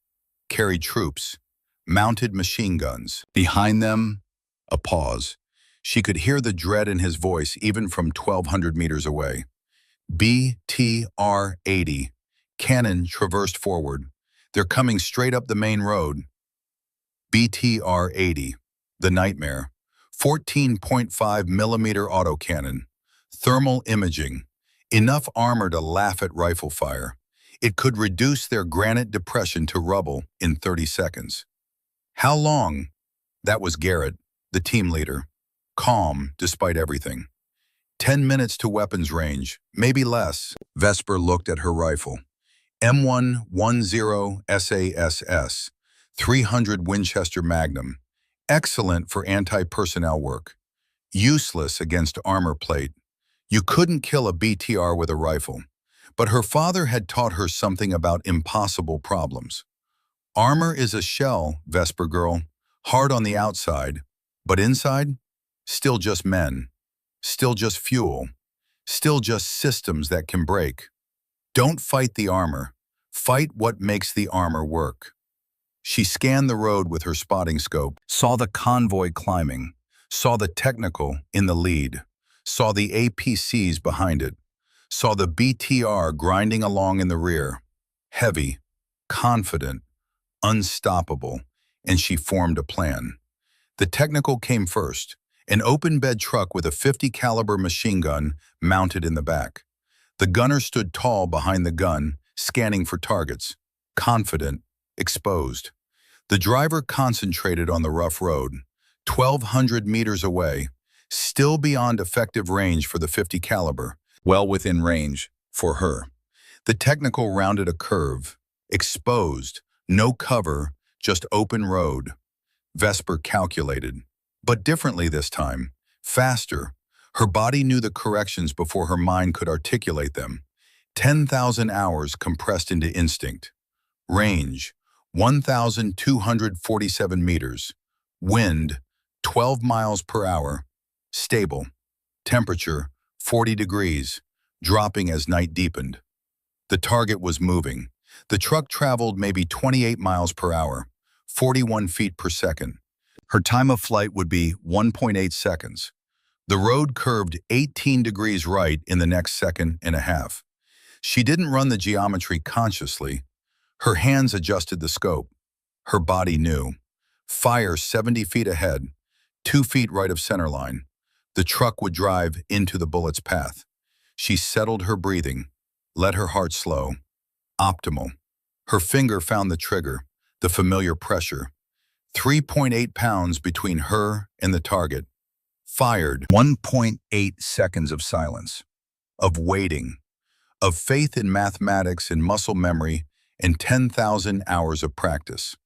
Carried troops. Mounted machine guns. Behind them, a pause. She could hear the dread in his voice even from 1,200 meters away. BTR-80. Cannon traversed forward. They're coming straight up the main road. BTR-80. The nightmare. 14.5 millimeter autocannon. Thermal imaging. Enough armor to laugh at rifle fire. It could reduce their granite depression to rubble in 30 seconds. How long? That was Garrett, the team leader. Calm despite everything. 10 minutes to weapons range, maybe less. Vesper looked at her rifle. M110 SASS, 300 Winchester Magnum. Excellent for anti-personnel work. Useless against armor plate. You couldn't kill a BTR with a rifle. But her father had taught her something about impossible problems. Armor is a shell, Vesper girl, hard on the outside, but inside, still just men, still just fuel, still just systems that can break. Don't fight the armor, fight what makes the armor work. She scanned the road with her spotting scope, saw the convoy climbing, saw the technical in the lead, saw the APCs behind it, saw the BTR grinding along in the rear, heavy, confident, unstoppable, and she formed a plan. The technical came first, an open-bed truck with a .50 caliber machine gun mounted in the back. The gunner stood tall behind the gun, scanning for targets, confident, exposed. The driver concentrated on the rough road, 1,200 meters away, still beyond effective range for the .50 caliber, well within range for her. The technical rounded a curve, exposed, no cover, just open road. Vesper calculated, but differently this time, faster. Her body knew the corrections before her mind could articulate them. 10,000 hours compressed into instinct. Range, 1,247 meters. Wind, 12 miles per hour. Stable. Temperature, 40 degrees, dropping as night deepened. The target was moving. The truck traveled maybe 28 miles per hour, 41 feet per second. Her time of flight would be 1.8 seconds. The road curved 18 degrees right in the next second and a half. She didn't run the geometry consciously. Her hands adjusted the scope. Her body knew. Fire 70 feet ahead, 2 feet right of center line. The truck would drive into the bullet's path. She settled her breathing, let her heart slow. Optimal. Her finger found the trigger, the familiar pressure. 3.8 pounds between her and the target. Fired. 1.8 seconds of silence, of waiting, of faith in mathematics and muscle memory and 10,000 hours of practice.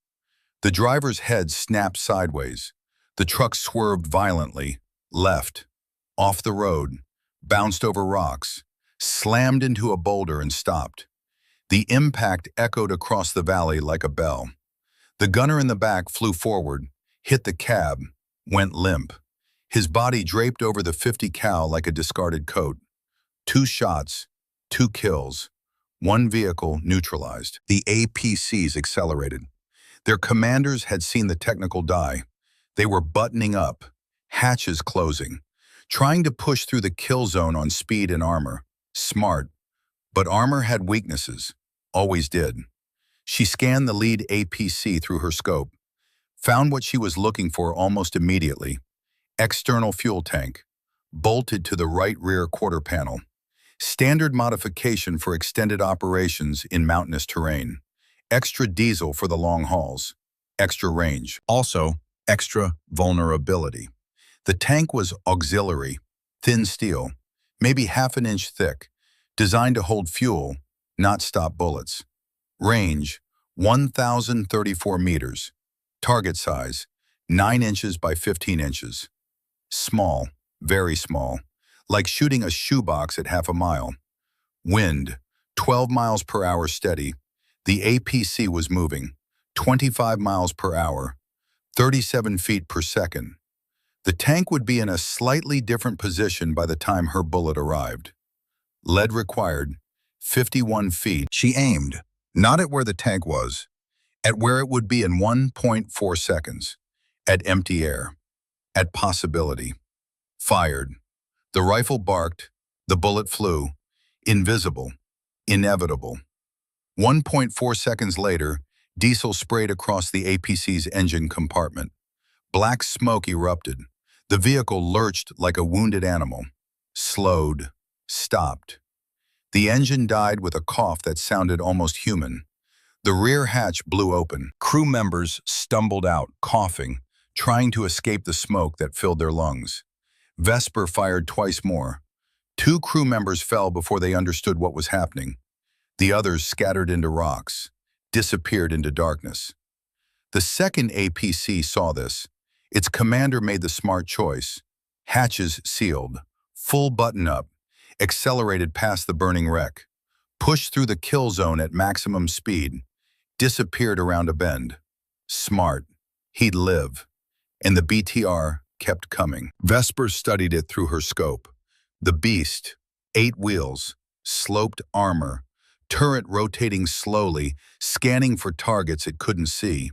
The driver's head snapped sideways. The truck swerved violently, left, off the road, bounced over rocks, slammed into a boulder and stopped. The impact echoed across the valley like a bell. The gunner in the back flew forward, hit the cab, went limp. His body draped over the 50 cal like a discarded coat. 2 shots, 2 kills, 1 vehicle neutralized. The APCs accelerated. Their commanders had seen the technical die. They were buttoning up, hatches closing, trying to push through the kill zone on speed and armor. Smart. But armor had weaknesses, always did. She scanned the lead APC through her scope, found what she was looking for almost immediately. External fuel tank, bolted to the right rear quarter panel. Standard modification for extended operations in mountainous terrain. Extra diesel for the long hauls. Extra range. Also, extra vulnerability. The tank was auxiliary, thin steel, maybe half an inch thick, designed to hold fuel, not stop bullets. Range, 1,034 meters. Target size, 9 inches by 15 inches. Small, very small, like shooting a shoebox at half a mile. Wind, 12 miles per hour steady. The APC was moving, 25 miles per hour, 37 feet per second. The tank would be in a slightly different position by the time her bullet arrived. Lead required, 51 feet. She aimed, not at where the tank was, at where it would be in 1.4 seconds, at empty air, at possibility. Fired. The rifle barked, the bullet flew, invisible, inevitable. 1.4 seconds later, diesel sprayed across the APC's engine compartment. Black smoke erupted. The vehicle lurched like a wounded animal. Slowed. Stopped. The engine died with a cough that sounded almost human. The rear hatch blew open. Crew members stumbled out, coughing, trying to escape the smoke that filled their lungs. Vesper fired twice more. 2 crew members fell before they understood what was happening. The others scattered into rocks, disappeared into darkness. The second APC saw this. Its commander made the smart choice. Hatches sealed, full button-up, accelerated past the burning wreck, pushed through the kill zone at maximum speed, disappeared around a bend. Smart. He'd live. And the BTR kept coming. Vesper studied it through her scope. The beast, 8 wheels, sloped armor, turret rotating slowly, scanning for targets it couldn't see.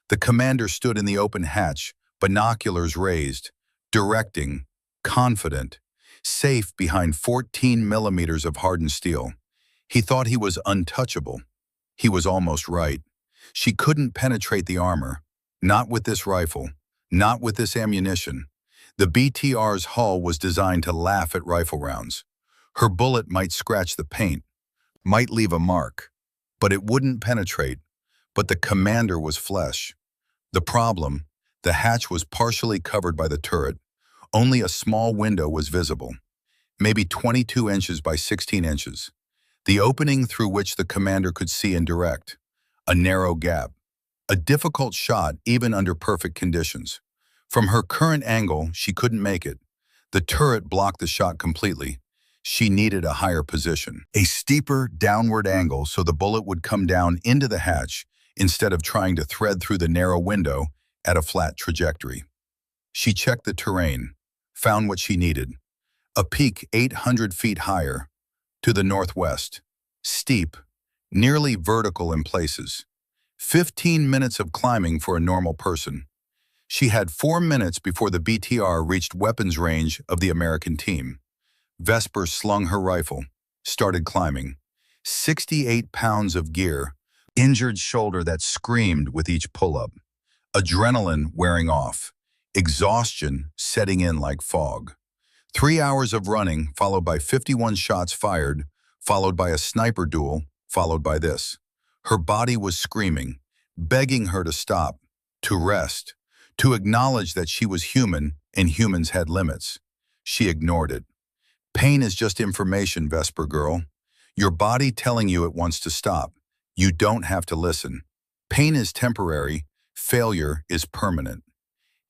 The commander stood in the open hatch, binoculars raised, directing, confident, safe behind 14 millimeters of hardened steel. He thought he was untouchable. He was almost right. She couldn't penetrate the armor. Not with this rifle. Not with this ammunition. The BTR's hull was designed to laugh at rifle rounds. Her bullet might scratch the paint, might leave a mark, but it wouldn't penetrate. But the commander was flesh. The problem, the hatch was partially covered by the turret. Only a small window was visible, maybe 22 inches by 16 inches. The opening through which the commander could see and direct. A narrow gap. A difficult shot even under perfect conditions. From her current angle, she couldn't make it. The turret blocked the shot completely. She needed a higher position. A steeper downward angle so the bullet would come down into the hatch instead of trying to thread through the narrow window at a flat trajectory. She checked the terrain, found what she needed. A peak 800 feet higher, to the northwest. steep, nearly vertical in places. 15 minutes of climbing for a normal person. She had 4 minutes before the BTR reached weapons range of the American team. Vesper slung her rifle, started climbing. 68 pounds of gear, injured shoulder that screamed with each pull-up. Adrenaline wearing off, exhaustion setting in like fog. 3 hours of running, followed by 51 shots fired, followed by a sniper duel, followed by this. Her body was screaming, begging her to stop, to rest, to acknowledge that she was human and humans had limits. She ignored it. Pain is just information, Vesper girl. Your body telling you it wants to stop. You don't have to listen. Pain is temporary. Failure is permanent.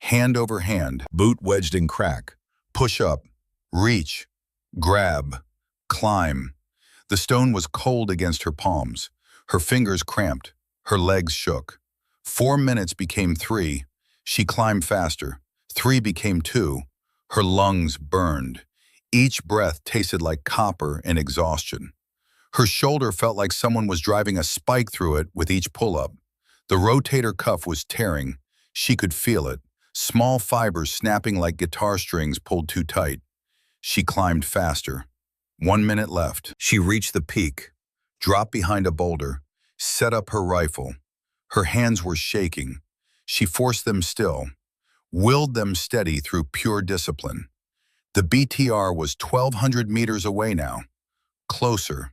Hand over hand, boot wedged in crack. Push up, reach, grab, climb. The stone was cold against her palms. Her fingers cramped. Her legs shook. 4 minutes became 3. She climbed faster. 3 became 2. Her lungs burned. Each breath tasted like copper and exhaustion. Her shoulder felt like someone was driving a spike through it with each pull-up. The rotator cuff was tearing. She could feel it, small fibers snapping like guitar strings pulled too tight. She climbed faster. 1 minute left. She reached the peak, dropped behind a boulder, set up her rifle. Her hands were shaking. She forced them still, willed them steady through pure discipline. The BTR was 1,200 meters away now. Closer.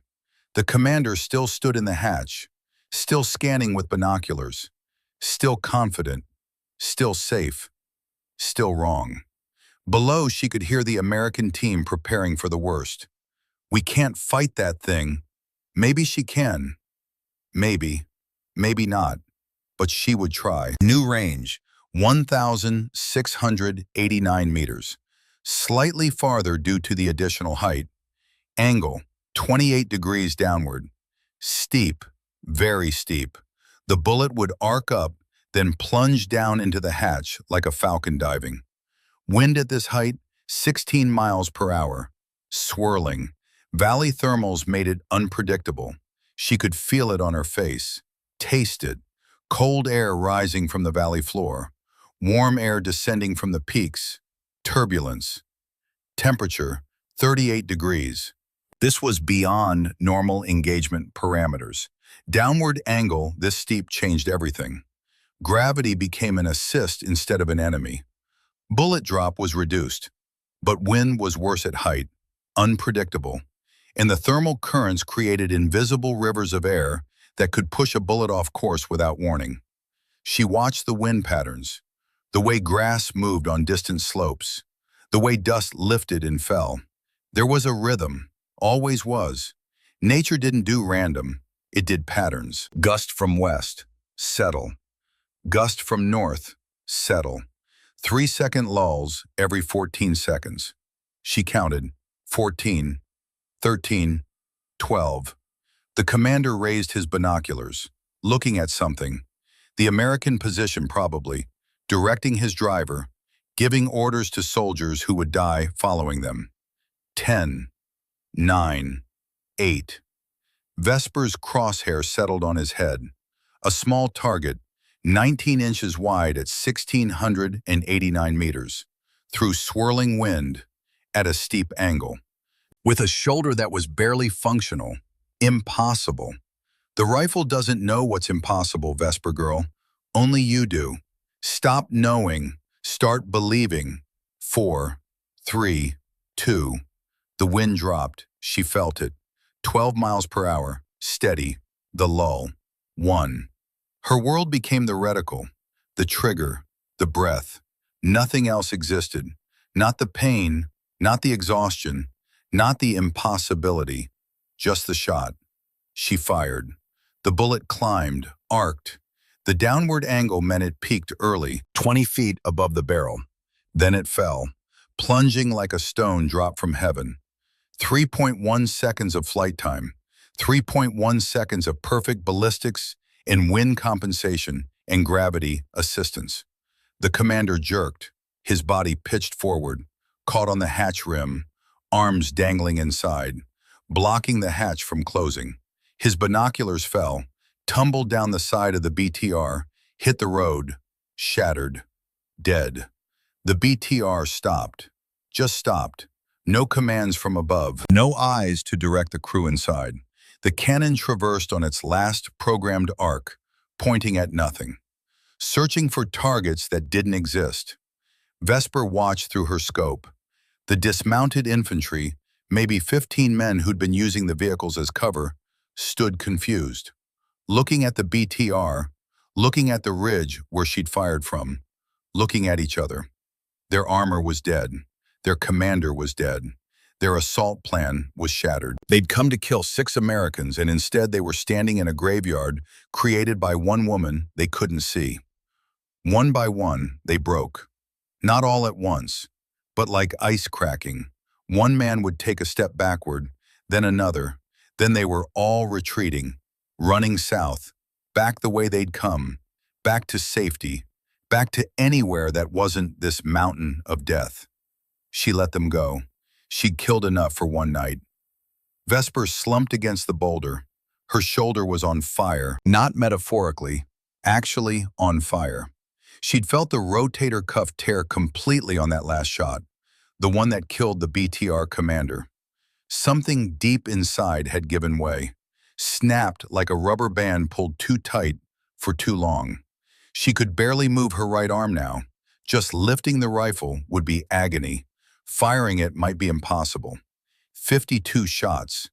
The commander still stood in the hatch, still scanning with binoculars, still confident, still safe, still wrong. Below, she could hear the American team preparing for the worst. We can't fight that thing. Maybe she can. Maybe. Maybe not. But she would try. New range, 1,689 meters. Slightly farther due to the additional height. Angle, 28 degrees downward. Steep, very steep. The bullet would arc up, then plunge down into the hatch like a falcon diving. Wind at this height, 16 miles per hour. Swirling. Valley thermals made it unpredictable. She could feel it on her face, taste it. Cold air rising from the valley floor. Warm air descending from the peaks. Turbulence. Temperature, 38 degrees. This was beyond normal engagement parameters. Downward angle, this steep changed everything. Gravity became an assist instead of an enemy. Bullet drop was reduced, but wind was worse at height, unpredictable. And the thermal currents created invisible rivers of air that could push a bullet off course without warning. She watched the wind patterns, the way grass moved on distant slopes, the way dust lifted and fell. There was a rhythm, always was. Nature didn't do random, it did patterns. Gust from west, settle. Gust from north, settle. 3-second lulls every 14 seconds. She counted, 14, 13, 12. The commander raised his binoculars, looking at something. The American position probably, directing his driver, giving orders to soldiers who would die following them. 10, 9, 8. Vesper's crosshair settled on his head. A small target, 19 inches wide at 1,689 meters, through swirling wind, at a steep angle. With a shoulder that was barely functional. Impossible. The rifle doesn't know what's impossible, Vesper girl. Only you do. Stop knowing. Start believing. 4, 3, 2. The wind dropped. She felt it. 12 miles per hour. Steady. The lull. 1. Her world became the reticle, the trigger, the breath. Nothing else existed. Not the pain, not the exhaustion, not the impossibility. Just the shot. She fired. The bullet climbed, arced. The downward angle meant it peaked early, 20 feet above the barrel. Then it fell, plunging like a stone dropped from heaven. 3.1 seconds of flight time, 3.1 seconds of perfect ballistics and wind compensation and gravity assistance. The commander jerked, his body pitched forward, caught on the hatch rim, arms dangling inside, blocking the hatch from closing. His binoculars fell, tumbled down the side of the BTR, hit the road, shattered, dead. The BTR stopped. Just stopped. No commands from above. No eyes to direct the crew inside. The cannon traversed on its last programmed arc, pointing at nothing, searching for targets that didn't exist. Vesper watched through her scope. The dismounted infantry, maybe 15 men who'd been using the vehicles as cover, stood confused, looking at the BTR, looking at the ridge where she'd fired from, looking at each other. Their armor was dead. Their commander was dead. Their assault plan was shattered. They'd come to kill 6 Americans, and instead they were standing in a graveyard created by one woman they couldn't see. One by one, they broke. Not all at once, but like ice cracking. One man would take a step backward, then another. Then they were all retreating, running south, back the way they'd come, back to safety, back to anywhere that wasn't this mountain of death. She let them go. She'd killed enough for one night. Vesper slumped against the boulder. Her shoulder was on fire, not metaphorically, actually on fire. She'd felt the rotator cuff tear completely on that last shot, the one that killed the BTR commander. Something deep inside had given way, snapped like a rubber band pulled too tight for too long. She could barely move her right arm now. Just lifting the rifle would be agony. Firing it might be impossible. 52 shots.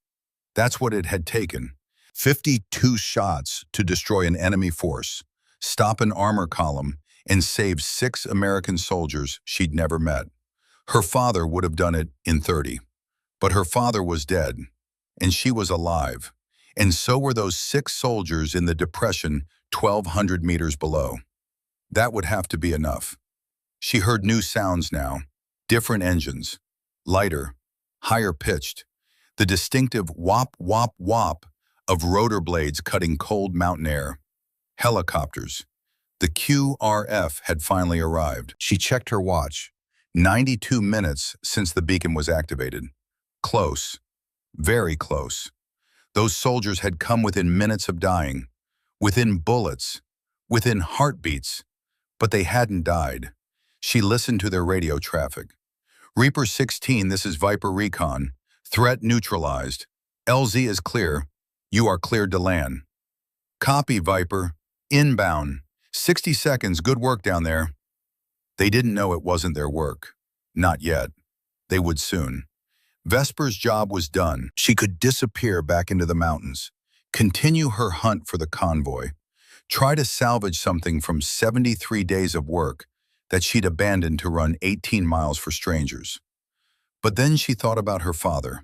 That's what it had taken. 52 shots to destroy an enemy force, stop an armor column, and save 6 American soldiers she'd never met. Her father would have done it in 30. But her father was dead, and she was alive. And so were those 6 soldiers in the depression 1,200 meters below. That would have to be enough. She heard new sounds now. Different engines, lighter, higher pitched, the distinctive whop, whop, whop of rotor blades cutting cold mountain air. Helicopters. The QRF had finally arrived. She checked her watch. 92 minutes since the beacon was activated. Close. Very close. Those soldiers had come within minutes of dying, within bullets, within heartbeats, but they hadn't died. She listened to their radio traffic. Reaper 16, this is Viper Recon. Threat neutralized. LZ is clear. You are cleared to land. Copy, Viper. Inbound. 60 seconds, good work down there. They didn't know it wasn't their work. Not yet. They would soon. Vesper's job was done. She could disappear back into the mountains, continue her hunt for the convoy, try to salvage something from 73 days of work that she'd abandoned to run 18 miles for strangers. But then she thought about her father,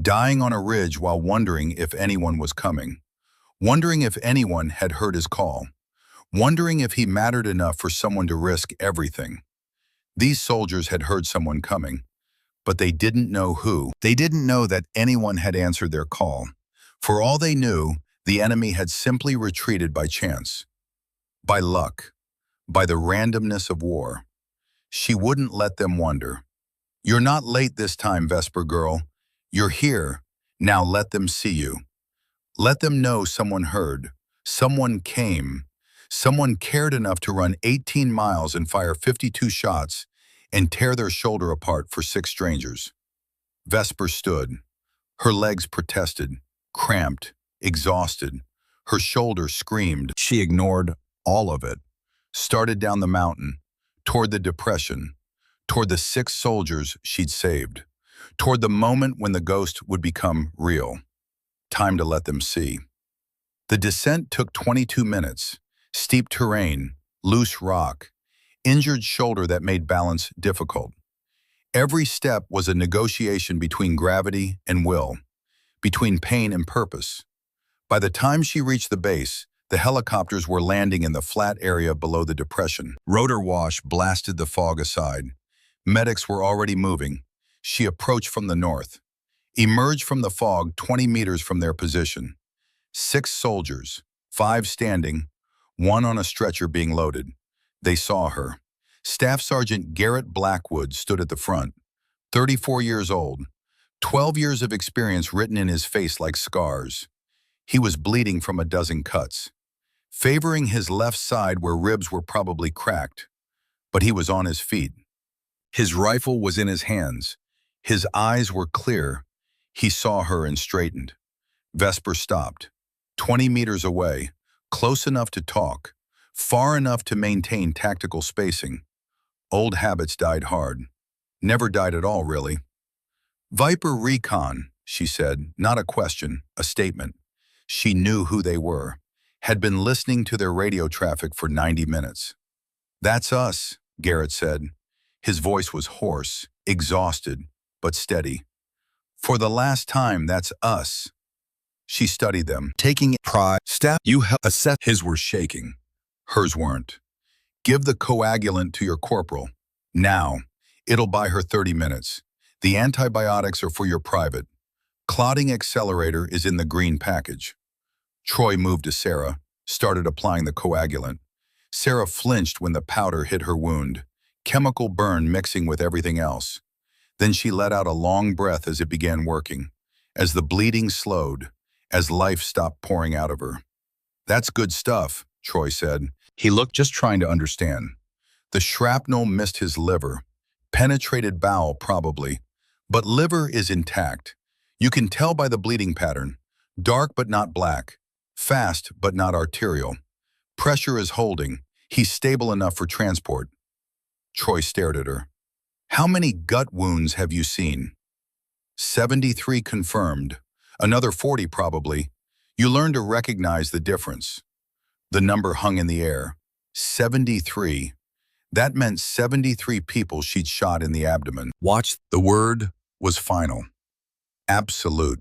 dying on a ridge while wondering if anyone was coming, wondering if anyone had heard his call, wondering if he mattered enough for someone to risk everything. These soldiers had heard someone coming, but they didn't know who. They didn't know that anyone had answered their call. For all they knew, the enemy had simply retreated by chance, by luck, by the randomness of war. She wouldn't let them wonder. You're not late this time, Vesper girl. You're here. Now let them see you. Let them know someone heard, someone came, someone cared enough to run 18 miles and fire 52 shots and tear their shoulder apart for 6 strangers. Vesper stood. Her legs protested, cramped, exhausted. Her shoulder screamed. She ignored all of it. Started down the mountain, toward the depression, toward the 6 soldiers she'd saved, toward the moment when the ghost would become real. Time to let them see. The descent took 22 minutes. Steep terrain, loose rock, injured shoulder that made balance difficult. Every step was a negotiation between gravity and will, between pain and purpose. By the time she reached the base, the helicopters were landing in the flat area below the depression. Rotor wash blasted the fog aside. Medics were already moving. She approached from the north, emerged from the fog 20 meters from their position. 6 soldiers, 5 standing, 1 on a stretcher being loaded. They saw her. Staff Sergeant Garrett Blackwood stood at the front, 34 years old, 12 years of experience written in his face like scars. He was bleeding from a dozen cuts, favoring his left side where ribs were probably cracked, but he was on his feet. His rifle was in his hands. His eyes were clear. He saw her and straightened. Vesper stopped, 20 meters away, close enough to talk, far enough to maintain tactical spacing. Old habits died hard. Never died at all, really. Viper Recon, she said, not a question, a statement. She knew who they were, had been listening to their radio traffic for 90 minutes. That's us, Garrett said. His voice was hoarse, exhausted, but steady. For the last time, that's us. She studied them, taking pride. Step, you assess. His were shaking. Hers weren't. Give the coagulant to your corporal. Now. It'll buy her 30 minutes. The antibiotics are for your private. Clotting accelerator is in the green package. Troy moved to Sarah, started applying the coagulant. Sarah flinched when the powder hit her wound, chemical burn mixing with everything else. Then she let out a long breath as it began working, as the bleeding slowed, as life stopped pouring out of her. That's good stuff, Troy said. He looked, just trying to understand. The shrapnel missed his liver, penetrated bowel probably, but liver is intact. You can tell by the bleeding pattern, dark but not black, fast but not arterial. Pressure is holding. He's stable enough for transport. Troy stared at her. How many gut wounds have you seen? 73 confirmed. Another 40 probably. You learn to recognize the difference. The number hung in the air. 73. That meant 73 people she'd shot in the abdomen. Watch. The word was final. Absolute.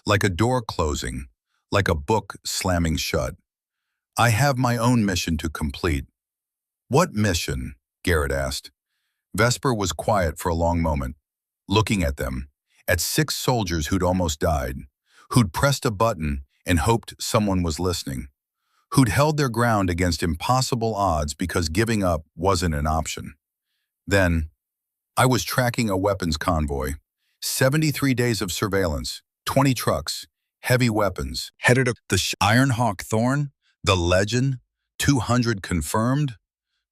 Like a door closing. Like a book slamming shut. I have my own mission to complete. What mission? Garrett asked. Vesper was quiet for a long moment, looking at them, at 6 soldiers who'd almost died, who'd pressed a button and hoped someone was listening, who'd held their ground against impossible odds because giving up wasn't an option. Then, I was tracking a weapons convoy, 73 days of surveillance, 20 trucks, heavy weapons, headed up the Ironhawk Thorn, the legend, 200 confirmed,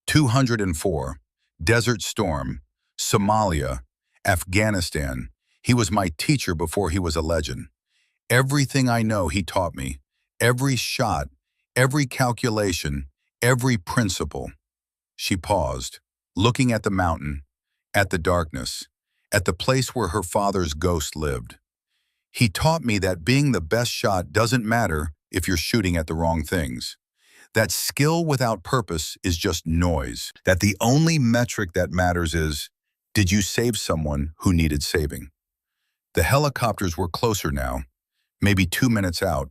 204, Desert Storm, Somalia, Afghanistan. He was my teacher before he was a legend. Everything I know he taught me, every shot, every calculation, every principle. She paused, looking at the mountain, at the darkness, at the place where her father's ghost lived. He taught me that being the best shot doesn't matter if you're shooting at the wrong things. That skill without purpose is just noise. That the only metric that matters is, did you save someone who needed saving? The helicopters were closer now, maybe 2 minutes out.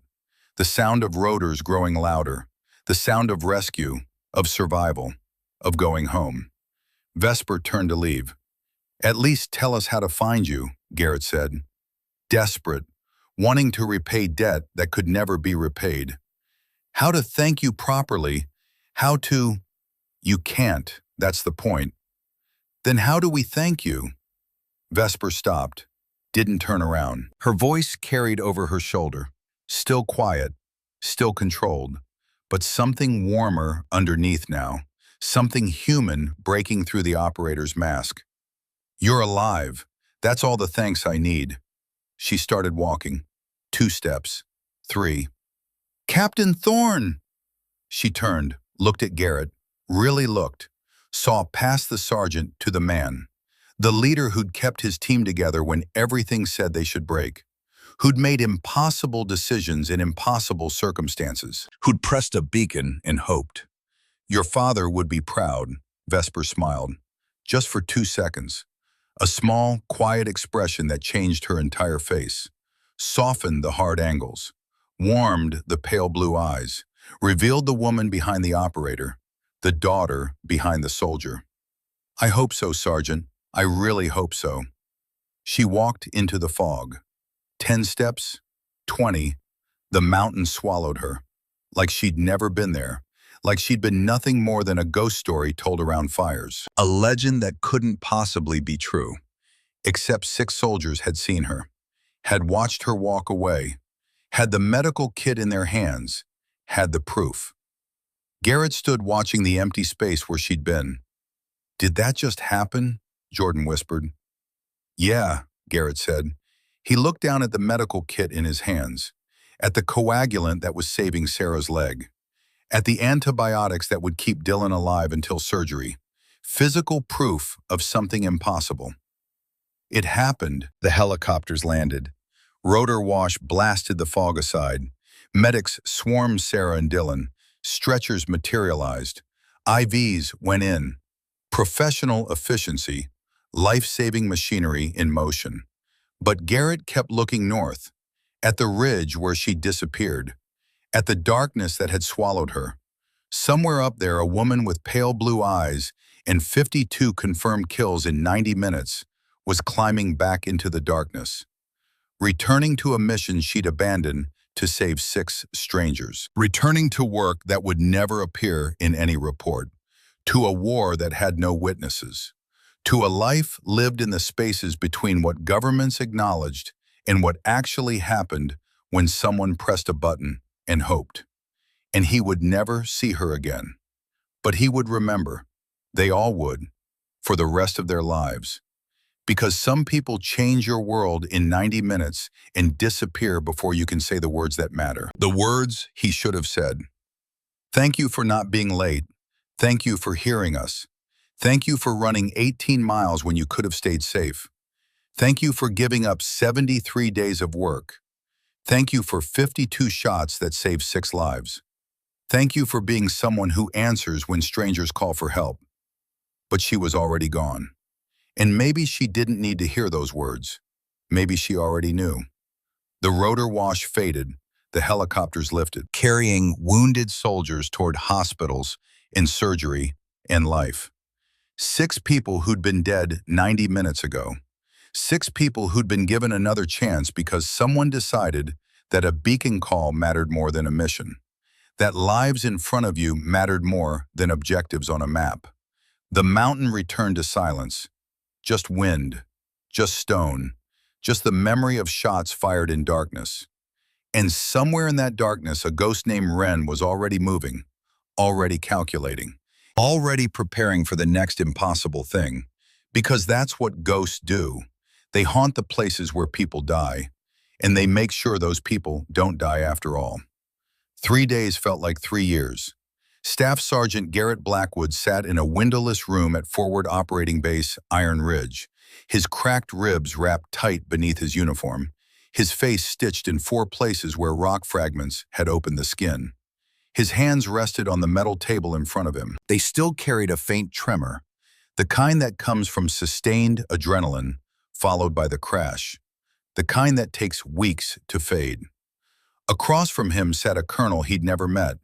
The sound of rotors growing louder. The sound of rescue, of survival, of going home. Vesper turned to leave. At least tell us how to find you, Garrett said. Desperate, wanting to repay debt that could never be repaid. How to thank you properly, how to... You can't, that's the point. Then how do we thank you? Vesper stopped, didn't turn around. Her voice carried over her shoulder, still quiet, still controlled, but something warmer underneath now, something human breaking through the operator's mask. You're alive, that's all the thanks I need. She started walking, 2 steps, 3. Captain Thorne! She turned, looked at Garrett, really looked, saw past the sergeant to the man, the leader who'd kept his team together when everything said they should break, who'd made impossible decisions in impossible circumstances, who'd pressed a beacon and hoped. Your father would be proud, Vesper smiled, just for 2 seconds. A small, quiet expression that changed her entire face, softened the hard angles, warmed the pale blue eyes, revealed the woman behind the operator, the daughter behind the soldier. I hope so, Sergeant. I really hope so. She walked into the fog. 10 steps, 20, the mountain swallowed her, like she'd never been there, like she'd been nothing more than a ghost story told around fires, a legend that couldn't possibly be true. Except 6 soldiers had seen her, had watched her walk away, had the medical kit in their hands, had the proof. Garrett stood watching the empty space where she'd been. "Did that just happen?" Jordan whispered. "Yeah," Garrett said. He looked down at the medical kit in his hands, at the coagulant that was saving Sarah's leg, at the antibiotics that would keep Dylan alive until surgery. Physical proof of something impossible. It happened. The helicopters landed. Rotor wash blasted the fog aside. Medics swarmed Sarah and Dylan. Stretchers materialized. IVs went in. Professional efficiency, life-saving machinery in motion. But Garrett kept looking north, at the ridge where she disappeared, at the darkness that had swallowed her. Somewhere up there, a woman with pale blue eyes and 52 confirmed kills in 90 minutes was climbing back into the darkness, returning to a mission she'd abandoned to save 6 strangers, returning to work that would never appear in any report, to a war that had no witnesses, to a life lived in the spaces between what governments acknowledged and what actually happened when someone pressed a button and hoped. And he would never see her again. But he would remember. They all would, for the rest of their lives. Because some people change your world in 90 minutes and disappear before you can say the words that matter. The words he should have said. "Thank you for not being late. Thank you for hearing us. Thank you for running 18 miles when you could have stayed safe. Thank you for giving up 73 days of work. Thank you for 52 shots that saved 6 lives. Thank you for being someone who answers when strangers call for help." But she was already gone. And maybe she didn't need to hear those words. Maybe she already knew. The rotor wash faded, the helicopters lifted, carrying wounded soldiers toward hospitals and surgery and life. 6 people who'd been dead 90 minutes ago. 6 people who'd been given another chance because someone decided that a beacon call mattered more than a mission. That lives in front of you mattered more than objectives on a map. The mountain returned to silence. Just wind, just stone, just the memory of shots fired in darkness. And somewhere in that darkness, a ghost named Wren was already moving, already calculating, already preparing for the next impossible thing. Because that's what ghosts do. They haunt the places where people die, and they make sure those people don't die after all. 3 days felt like 3 years. Staff Sergeant Garrett Blackwood sat in a windowless room at Forward Operating Base Iron Ridge, his cracked ribs wrapped tight beneath his uniform, his face stitched in 4 places where rock fragments had opened the skin. His hands rested on the metal table in front of him. They still carried a faint tremor, the kind that comes from sustained adrenaline, followed by the crash, the kind that takes weeks to fade. Across from him sat a colonel he'd never met.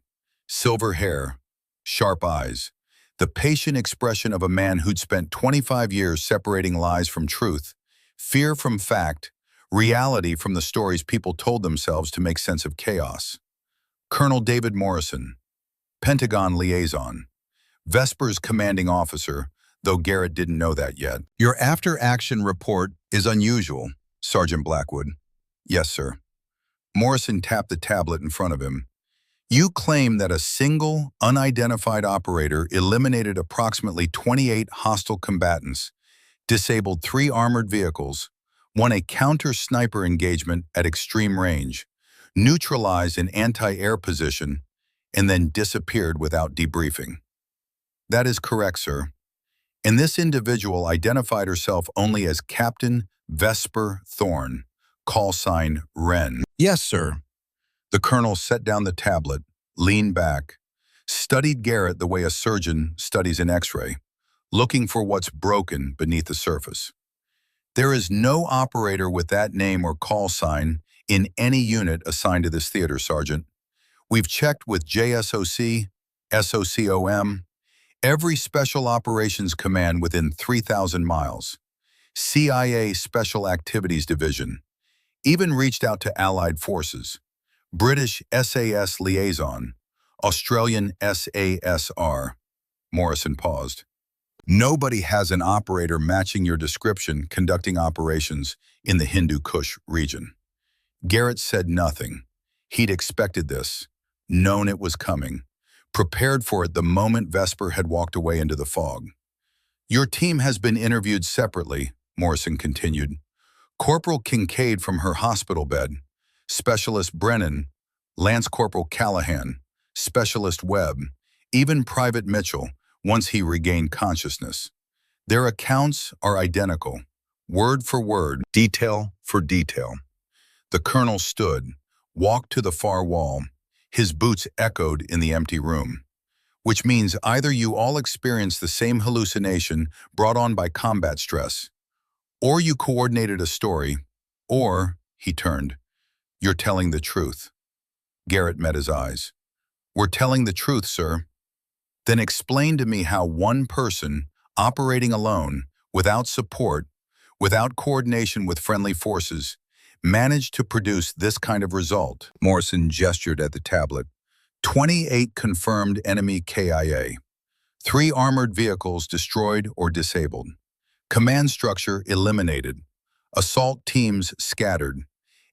Silver hair, sharp eyes, the patient expression of a man who'd spent 25 years separating lies from truth, fear from fact, reality from the stories people told themselves to make sense of chaos. Colonel David Morrison, Pentagon liaison, Vesper's commanding officer, though Garrett didn't know that yet. "Your after-action report is unusual, Sergeant Blackwood." "Yes, sir." Morrison tapped the tablet in front of him. "You claim that a single, unidentified operator eliminated approximately 28 hostile combatants, disabled 3 armored vehicles, won a counter-sniper engagement at extreme range, neutralized an anti-air position, and then disappeared without debriefing." "That is correct, sir." And this individual identified herself only as Captain Vesper Thorne, call sign Wren. "Yes, sir." The colonel set down the tablet, leaned back, studied Garrett the way a surgeon studies an X-ray, looking for what's broken beneath the surface. "There is no operator with that name or call sign in any unit assigned to this theater, Sergeant. We've checked with JSOC, SOCOM, every Special Operations Command within 3,000 miles, CIA Special Activities Division, even reached out to Allied forces, British SAS liaison, Australian SASR. Morrison paused. "Nobody has an operator matching your description conducting operations in the Hindu Kush region." Garrett said nothing. He'd expected this, known it was coming, prepared for it the moment Vesper had walked away into the fog. Your team has been interviewed separately, Morrison continued. Corporal Kincaid from her hospital bed, Specialist Brennan, Lance Corporal Callahan, Specialist Webb, even Private Mitchell, once he regained consciousness. Their accounts are identical, word for word, detail for detail. The colonel stood, walked to the far wall. His boots echoed in the empty room. Which means either you all experienced the same hallucination brought on by combat stress, or you coordinated a story, or, he turned, you're telling the truth. Garrett met his eyes. We're telling the truth, sir. Then explain to me how one person, operating alone, without support, without coordination with friendly forces, managed to produce this kind of result. Morrison gestured at the tablet. 28 confirmed enemy KIA. 3 armored vehicles destroyed or disabled. Command structure eliminated. Assault teams scattered.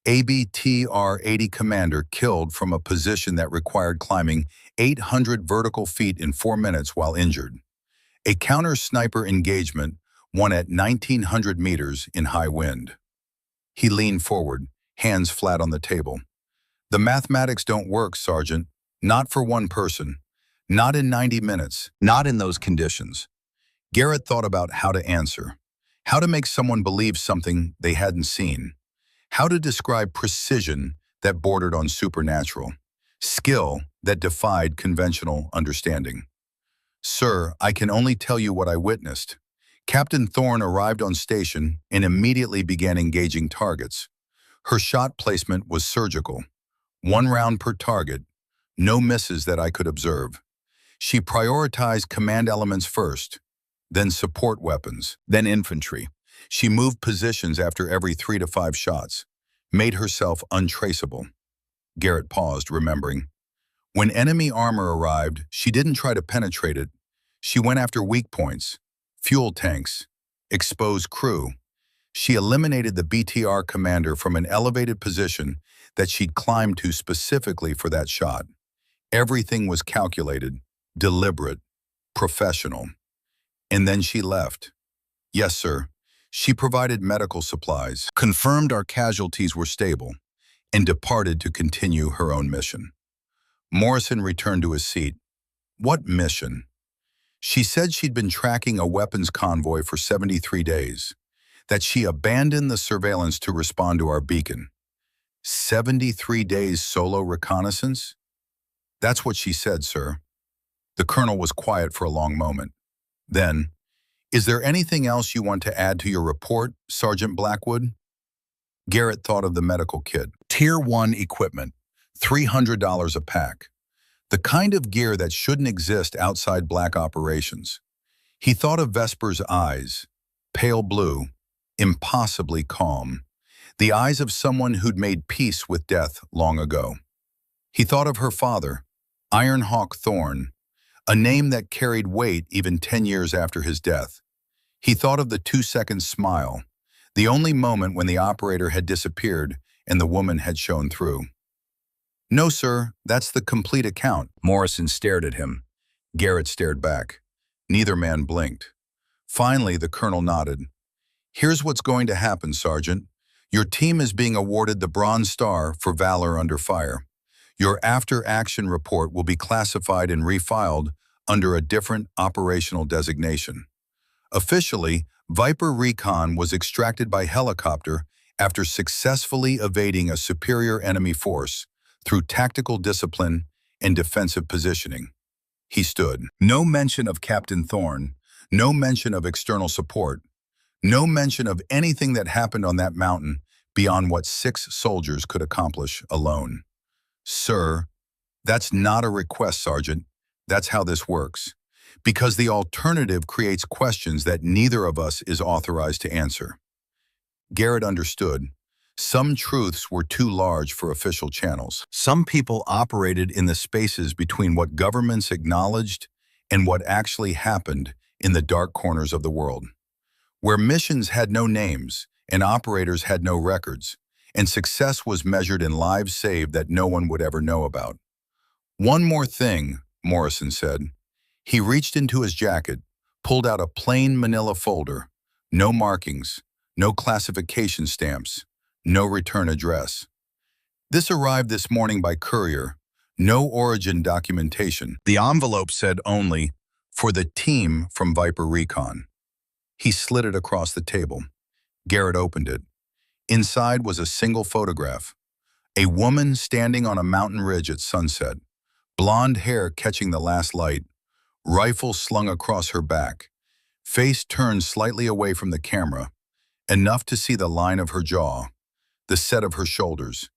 ABTR-80 commander killed from a position that required climbing 800 vertical feet in 4 minutes while injured. A counter-sniper engagement won at 1,900 meters in high wind. He leaned forward, hands flat on the table. The mathematics don't work, Sergeant. Not for one person. Not in 90 minutes. Not in those conditions. Garrett thought about how to answer. How to make someone believe something they hadn't seen. How to describe precision that bordered on supernatural. Skill that defied conventional understanding. Sir, I can only tell you what I witnessed. Captain Thorne arrived on station and immediately began engaging targets. Her shot placement was surgical. 1 round per target. No misses that I could observe. She prioritized command elements first, then support weapons, then infantry. She moved positions after every 3 to 5 shots, made herself untraceable. Garrett paused, remembering. When enemy armor arrived, she didn't try to penetrate it. She went after weak points, fuel tanks, exposed crew. She eliminated the BTR commander from an elevated position that she'd climbed to specifically for that shot. Everything was calculated, deliberate, professional. And then she left. Yes, sir. She provided medical supplies, confirmed our casualties were stable, and departed to continue her own mission. Morrison returned to his seat. What mission? She said she'd been tracking a weapons convoy for 73 days, that she abandoned the surveillance to respond to our beacon. 73 days solo reconnaissance? That's what she said, sir. The colonel was quiet for a long moment. Then, is there anything else you want to add to your report, Sergeant Blackwood? Garrett thought of the medical kit. Tier 1 equipment, $300 a pack. The kind of gear that shouldn't exist outside black operations. He thought of Vesper's eyes, pale blue, impossibly calm. The eyes of someone who'd made peace with death long ago. He thought of her father, Ironhawk Thorne, a name that carried weight even 10 years after his death. He thought of the 2-second smile, the only moment when the operator had disappeared and the woman had shown through. No, sir, that's the complete account. Morrison stared at him. Garrett stared back. Neither man blinked. Finally, the colonel nodded. Here's what's going to happen, Sergeant. Your team is being awarded the Bronze Star for valor under fire. Your after-action report will be classified and refiled under a different operational designation. Officially, Viper Recon was extracted by helicopter after successfully evading a superior enemy force through tactical discipline and defensive positioning. He stood. No mention of Captain Thorne, no mention of external support, no mention of anything that happened on that mountain beyond what 6 soldiers could accomplish alone. Sir, that's not a request, Sergeant. That's how this works. Because the alternative creates questions that neither of us is authorized to answer. Garrett understood. Some truths were too large for official channels. Some people operated in the spaces between what governments acknowledged and what actually happened in the dark corners of the world, where missions had no names and operators had no records, and success was measured in lives saved that no one would ever know about. "One more thing," Morrison said. He reached into his jacket, pulled out a plain manila folder. No markings, no classification stamps, no return address. "This arrived this morning by courier. No origin documentation." The envelope said only, "For the team from Viper Recon." He slid it across the table. Garrett opened it. Inside was a single photograph. A woman standing on a mountain ridge at sunset, blonde hair catching the last light, rifle slung across her back, face turned slightly away from the camera, enough to see the line of her jaw, the set of her shoulders,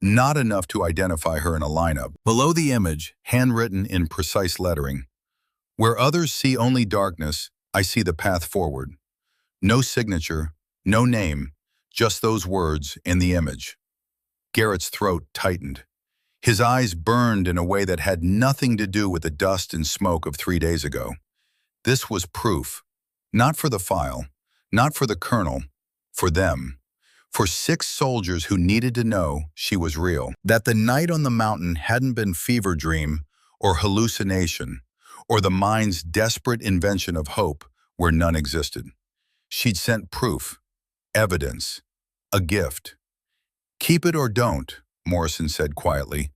not enough to identify her in a lineup. Below the image, handwritten in precise lettering, "Where others see only darkness, I see the path forward." No signature, no name, just those words in the image. Garrett's throat tightened. His eyes burned in a way that had nothing to do with the dust and smoke of 3 days ago. This was proof. Not for the file, not for the colonel, for them. For 6 soldiers who needed to know she was real. That the night on the mountain hadn't been fever dream or hallucination or the mind's desperate invention of hope where none existed. She'd sent proof, evidence, a gift. "Keep it or don't," Morrison said quietly,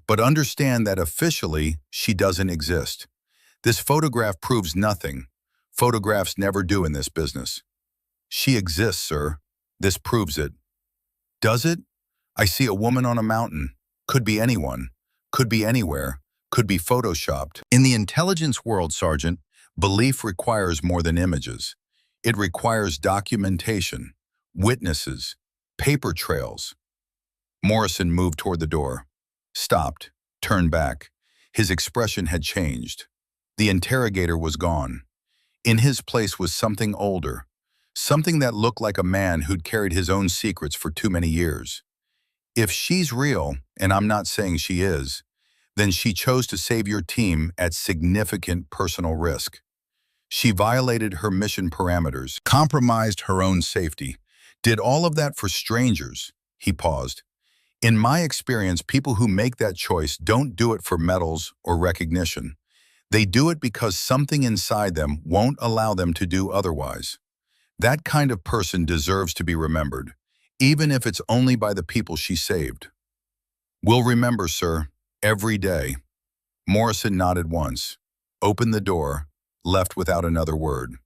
"but understand that officially she doesn't exist. This photograph proves nothing. Photographs never do in this business." "She exists, sir. This proves it." "Does it? I see a woman on a mountain. Could be anyone. Could be anywhere. Could be photoshopped." In the intelligence world, Sergeant, belief requires more than images. It requires documentation, witnesses, paper trails. Morrison moved toward the door, stopped, turned back. His expression had changed. The interrogator was gone. In his place was something older, something that looked like a man who'd carried his own secrets for too many years. "If she's real, and I'm not saying she is, then she chose to save your team at significant personal risk. She violated her mission parameters, compromised her own safety, did all of that for strangers." He paused. "In my experience, people who make that choice don't do it for medals or recognition. They do it because something inside them won't allow them to do otherwise. That kind of person deserves to be remembered, even if it's only by the people she saved." "We'll remember, sir, every day." Morrison nodded once, opened the door, left without another word.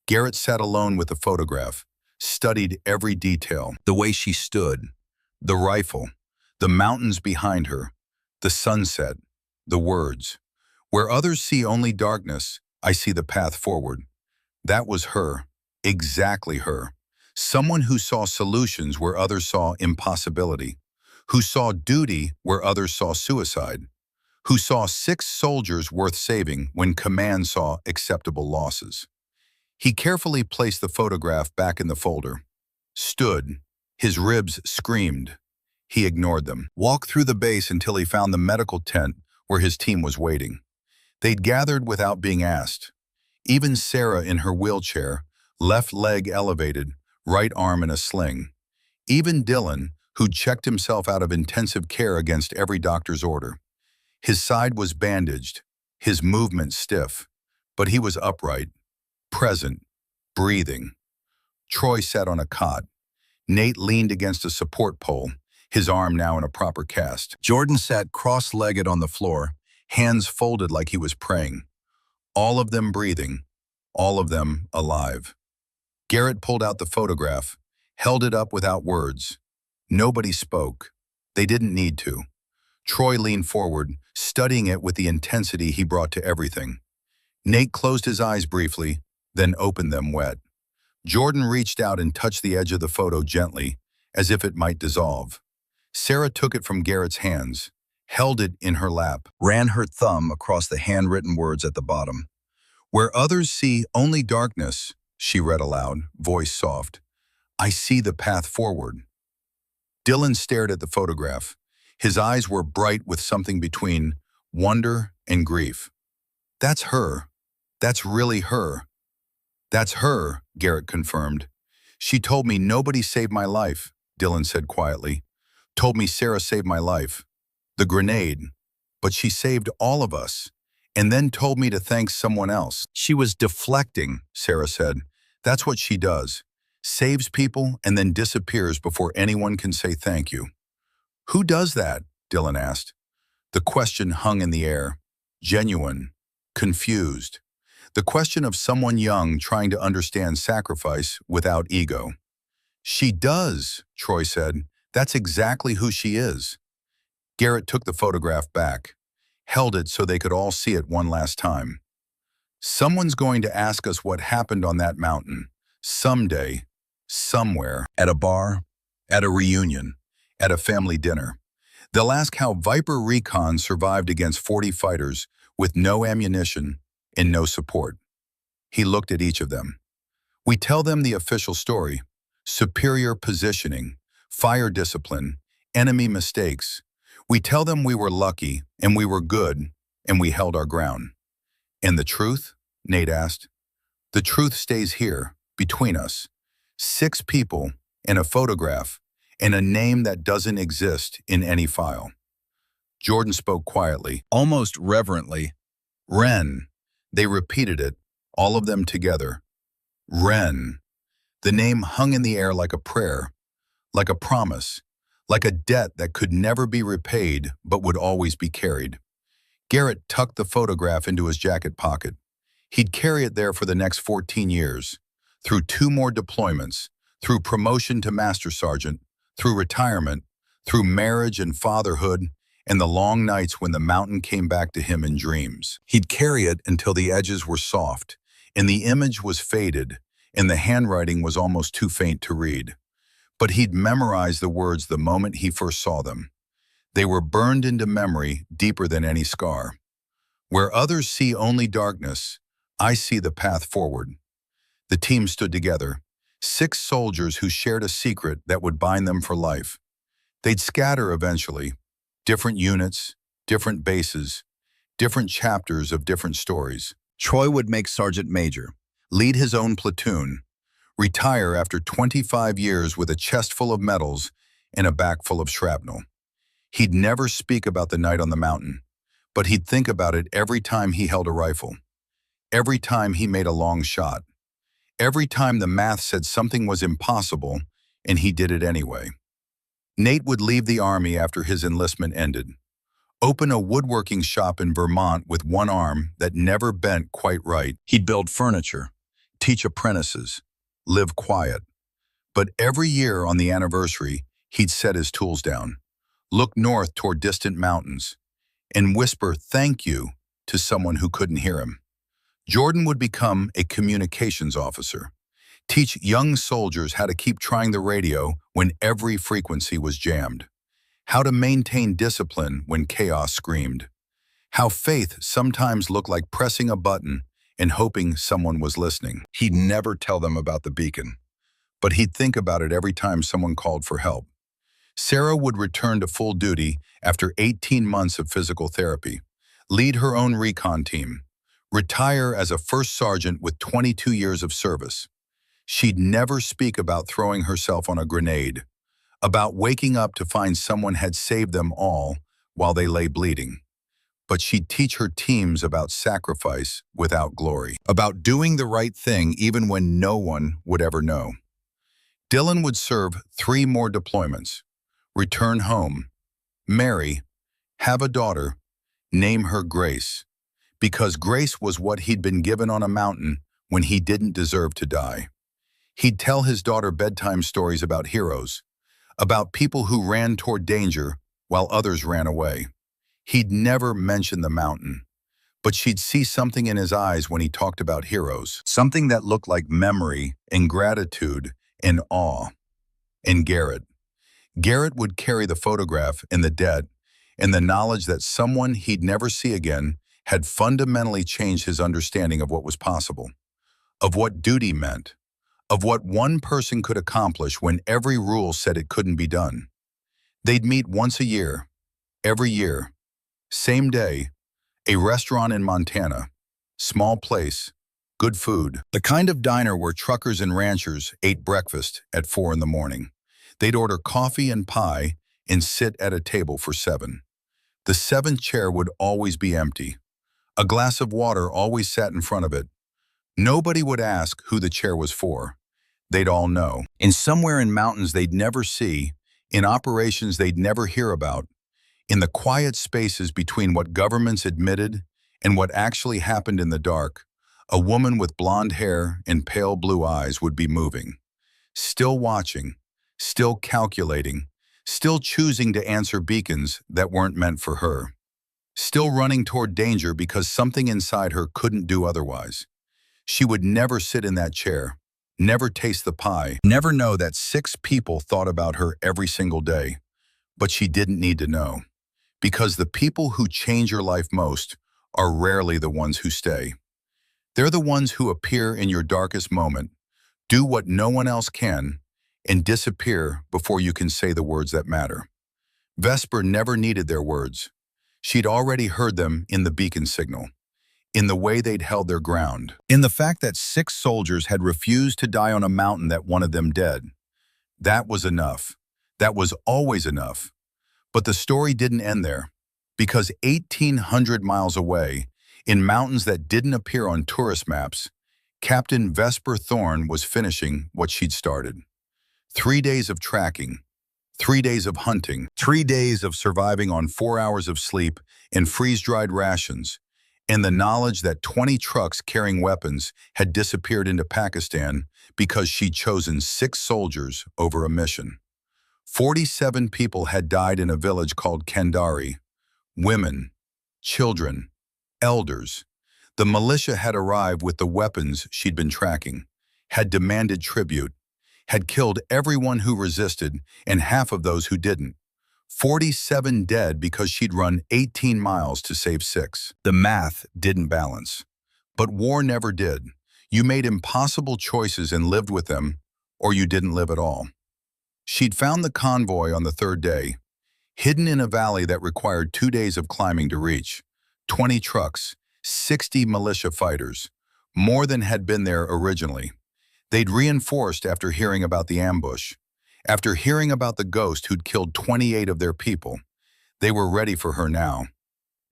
Garrett sat alone with the photograph, studied every detail. The way she stood, the rifle, the mountains behind her, the sunset, the words. "Where others see only darkness, I see the path forward." That was her, exactly her. Someone who saw solutions where others saw impossibility, who saw duty where others saw suicide, who saw 6 soldiers worth saving when command saw acceptable losses. He carefully placed the photograph back in the folder, stood, his ribs screamed. He ignored them, walked through the base until he found the medical tent where his team was waiting. They'd gathered without being asked. Even Sarah in her wheelchair, left leg elevated, right arm in a sling. Even Dylan, who'd checked himself out of intensive care against every doctor's order. His side was bandaged, his movement stiff, but he was upright, present, breathing. Troy sat on a cot. Nate leaned against a support pole, his arm now in a proper cast. Jordan sat cross-legged on the floor, hands folded like he was praying. All of them breathing, all of them alive. Garrett pulled out the photograph, held it up without words. Nobody spoke. They didn't need to. Troy leaned forward, studying it with the intensity he brought to everything. Nate closed his eyes briefly, then opened them wet. Jordan reached out and touched the edge of the photo gently, as if it might dissolve. Sarah took it from Garrett's hands, held it in her lap, ran her thumb across the handwritten words at the bottom. "Where others see only darkness," she read aloud, voice soft, "I see the path forward." Dylan stared at the photograph. His eyes were bright with something between wonder and grief. "That's her. That's really her." "That's her," Garrett confirmed. "She told me nobody saved my life, Dylan said quietly. Told me Sarah saved my life. The grenade. But she saved all of us. And then told me to thank someone else. She was deflecting, Sarah said. That's what she does. Saves people and then disappears before anyone can say thank you. Who does that? Dylan asked. The question hung in the air. Genuine. Confused. The question of someone young trying to understand sacrifice without ego. She does, Troy said. That's exactly who she is. Garrett took the photograph back, held it so they could all see it one last time. Someone's going to ask us what happened on that mountain, someday, somewhere, at a bar, at a reunion, at a family dinner. They'll ask how Viper Recon survived against 40 fighters with no ammunition and no support. He looked at each of them. We tell them the official story: superior positioning, fire discipline, enemy mistakes. We tell them we were lucky and we were good and we held our ground. And the truth? Nate asked. The truth stays here, between us. 6 people and a photograph and a name that doesn't exist in any file. Jordan spoke quietly, almost reverently. Ren. They repeated it, all of them together. Ren. The name hung in the air like a prayer, like a promise, like a debt that could never be repaid but would always be carried. Garrett tucked the photograph into his jacket pocket. He'd carry it there for the next 14 years, through 2 more deployments, through promotion to master sergeant, through retirement, through marriage and fatherhood, and the long nights when the mountain came back to him in dreams. He'd carry it until the edges were soft, and the image was faded, and the handwriting was almost too faint to read. But he'd memorized the words the moment he first saw them. They were burned into memory deeper than any scar. Where others see only darkness, I see the path forward. The team stood together, 6 soldiers who shared a secret that would bind them for life. They'd scatter eventually, different units, different bases, different chapters of different stories. Troy would make sergeant major, lead his own platoon, retire after 25 years with a chest full of medals and a back full of shrapnel. He'd never speak about the night on the mountain, but he'd think about it every time he held a rifle, every time he made a long shot, every time the math said something was impossible and he did it anyway. Nate would leave the Army after his enlistment ended, open a woodworking shop in Vermont with one arm that never bent quite right. He'd build furniture, teach apprentices, live quiet. But every year on the anniversary, he'd set his tools down, look north toward distant mountains, and whisper thank you to someone who couldn't hear him. Jordan would become a communications officer, teach young soldiers how to keep trying the radio when every frequency was jammed, how to maintain discipline when chaos screamed, how faith sometimes looked like pressing a button and hoping someone was listening. He'd never tell them about the beacon, but he'd think about it every time someone called for help. Sarah would return to full duty after 18 months of physical therapy, lead her own recon team, retire as a first sergeant with 22 years of service. She'd never speak about throwing herself on a grenade, about waking up to find someone had saved them all while they lay bleeding. But she'd teach her teams about sacrifice without glory, about doing the right thing even when no one would ever know. Dylan would serve 3 more deployments, return home, marry, have a daughter, name her Grace, because Grace was what he'd been given on a mountain when he didn't deserve to die. He'd tell his daughter bedtime stories about heroes, about people who ran toward danger while others ran away. He'd never mention the mountain, but she'd see something in his eyes when he talked about heroes, something that looked like memory and gratitude and awe. And Garrett would carry the photograph and the debt and the knowledge that someone he'd never see again had fundamentally changed his understanding of what was possible, of what duty meant, of what one person could accomplish when every rule said it couldn't be done. They'd meet once a year, every year, same day, a restaurant in Montana, small place, good food, the kind of diner where truckers and ranchers ate breakfast at 4 in the morning. They'd order coffee and pie and sit at a table for 7. The 7th chair would always be empty. A glass of water always sat in front of it. Nobody would ask who the chair was for. They'd all know. In somewhere in mountains they'd never see, in operations they'd never hear about, in the quiet spaces between what governments admitted and what actually happened in the dark, a woman with blonde hair and pale blue eyes would be moving. Still watching, still calculating, still choosing to answer beacons that weren't meant for her. Still running toward danger because something inside her couldn't do otherwise. She would never sit in that chair, never taste the pie, never know that 6 people thought about her every single day. But she didn't need to know. Because the people who change your life most are rarely the ones who stay. They're the ones who appear in your darkest moment, do what no one else can, and disappear before you can say the words that matter. Vesper never needed their words. She'd already heard them in the beacon signal, in the way they'd held their ground, in the fact that 6 soldiers had refused to die on a mountain that wanted them dead. That was enough. That was always enough. But the story didn't end there, because 1,800 miles away, in mountains that didn't appear on tourist maps, Captain Vesper Thorn was finishing what she'd started. 3 days of tracking, 3 days of hunting, 3 days of surviving on 4 hours of sleep and freeze-dried rations, and the knowledge that 20 trucks carrying weapons had disappeared into Pakistan because she'd chosen 6 soldiers over a mission. 47 people had died in a village called Kandari. Women, children, elders. The militia had arrived with the weapons she'd been tracking, had demanded tribute, had killed everyone who resisted and half of those who didn't. 47 dead because she'd run 18 miles to save 6. The math didn't balance. But war never did. You made impossible choices and lived with them, or you didn't live at all. She'd found the convoy on the 3rd day, hidden in a valley that required 2 days of climbing to reach. 20 trucks, 60 militia fighters, more than had been there originally. They'd reinforced after hearing about the ambush. After hearing about the ghost who'd killed 28 of their people, they were ready for her now.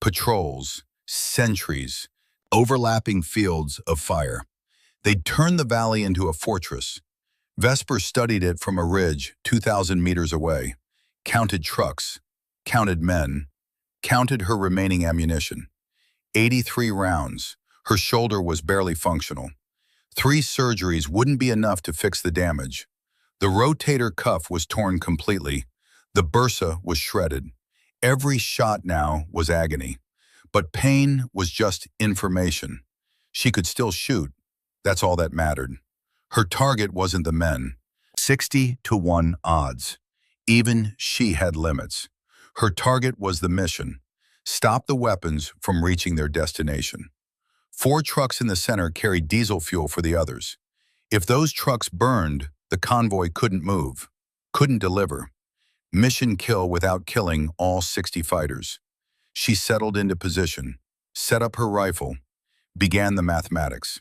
Patrols, sentries, overlapping fields of fire. They'd turned the valley into a fortress. Vesper studied it from a ridge 2,000 meters away, counted trucks, counted men, counted her remaining ammunition. 83 rounds. Her shoulder was barely functional. 3 surgeries wouldn't be enough to fix the damage. The rotator cuff was torn completely. The bursa was shredded. Every shot now was agony. But pain was just information. She could still shoot. That's all that mattered. Her target wasn't the men. 60-1 odds. Even she had limits. Her target was the mission. Stop the weapons from reaching their destination. 4 trucks in the center carried diesel fuel for the others. If those trucks burned, the convoy couldn't move, couldn't deliver. Mission kill without killing all 60 fighters. She settled into position, set up her rifle, began the mathematics.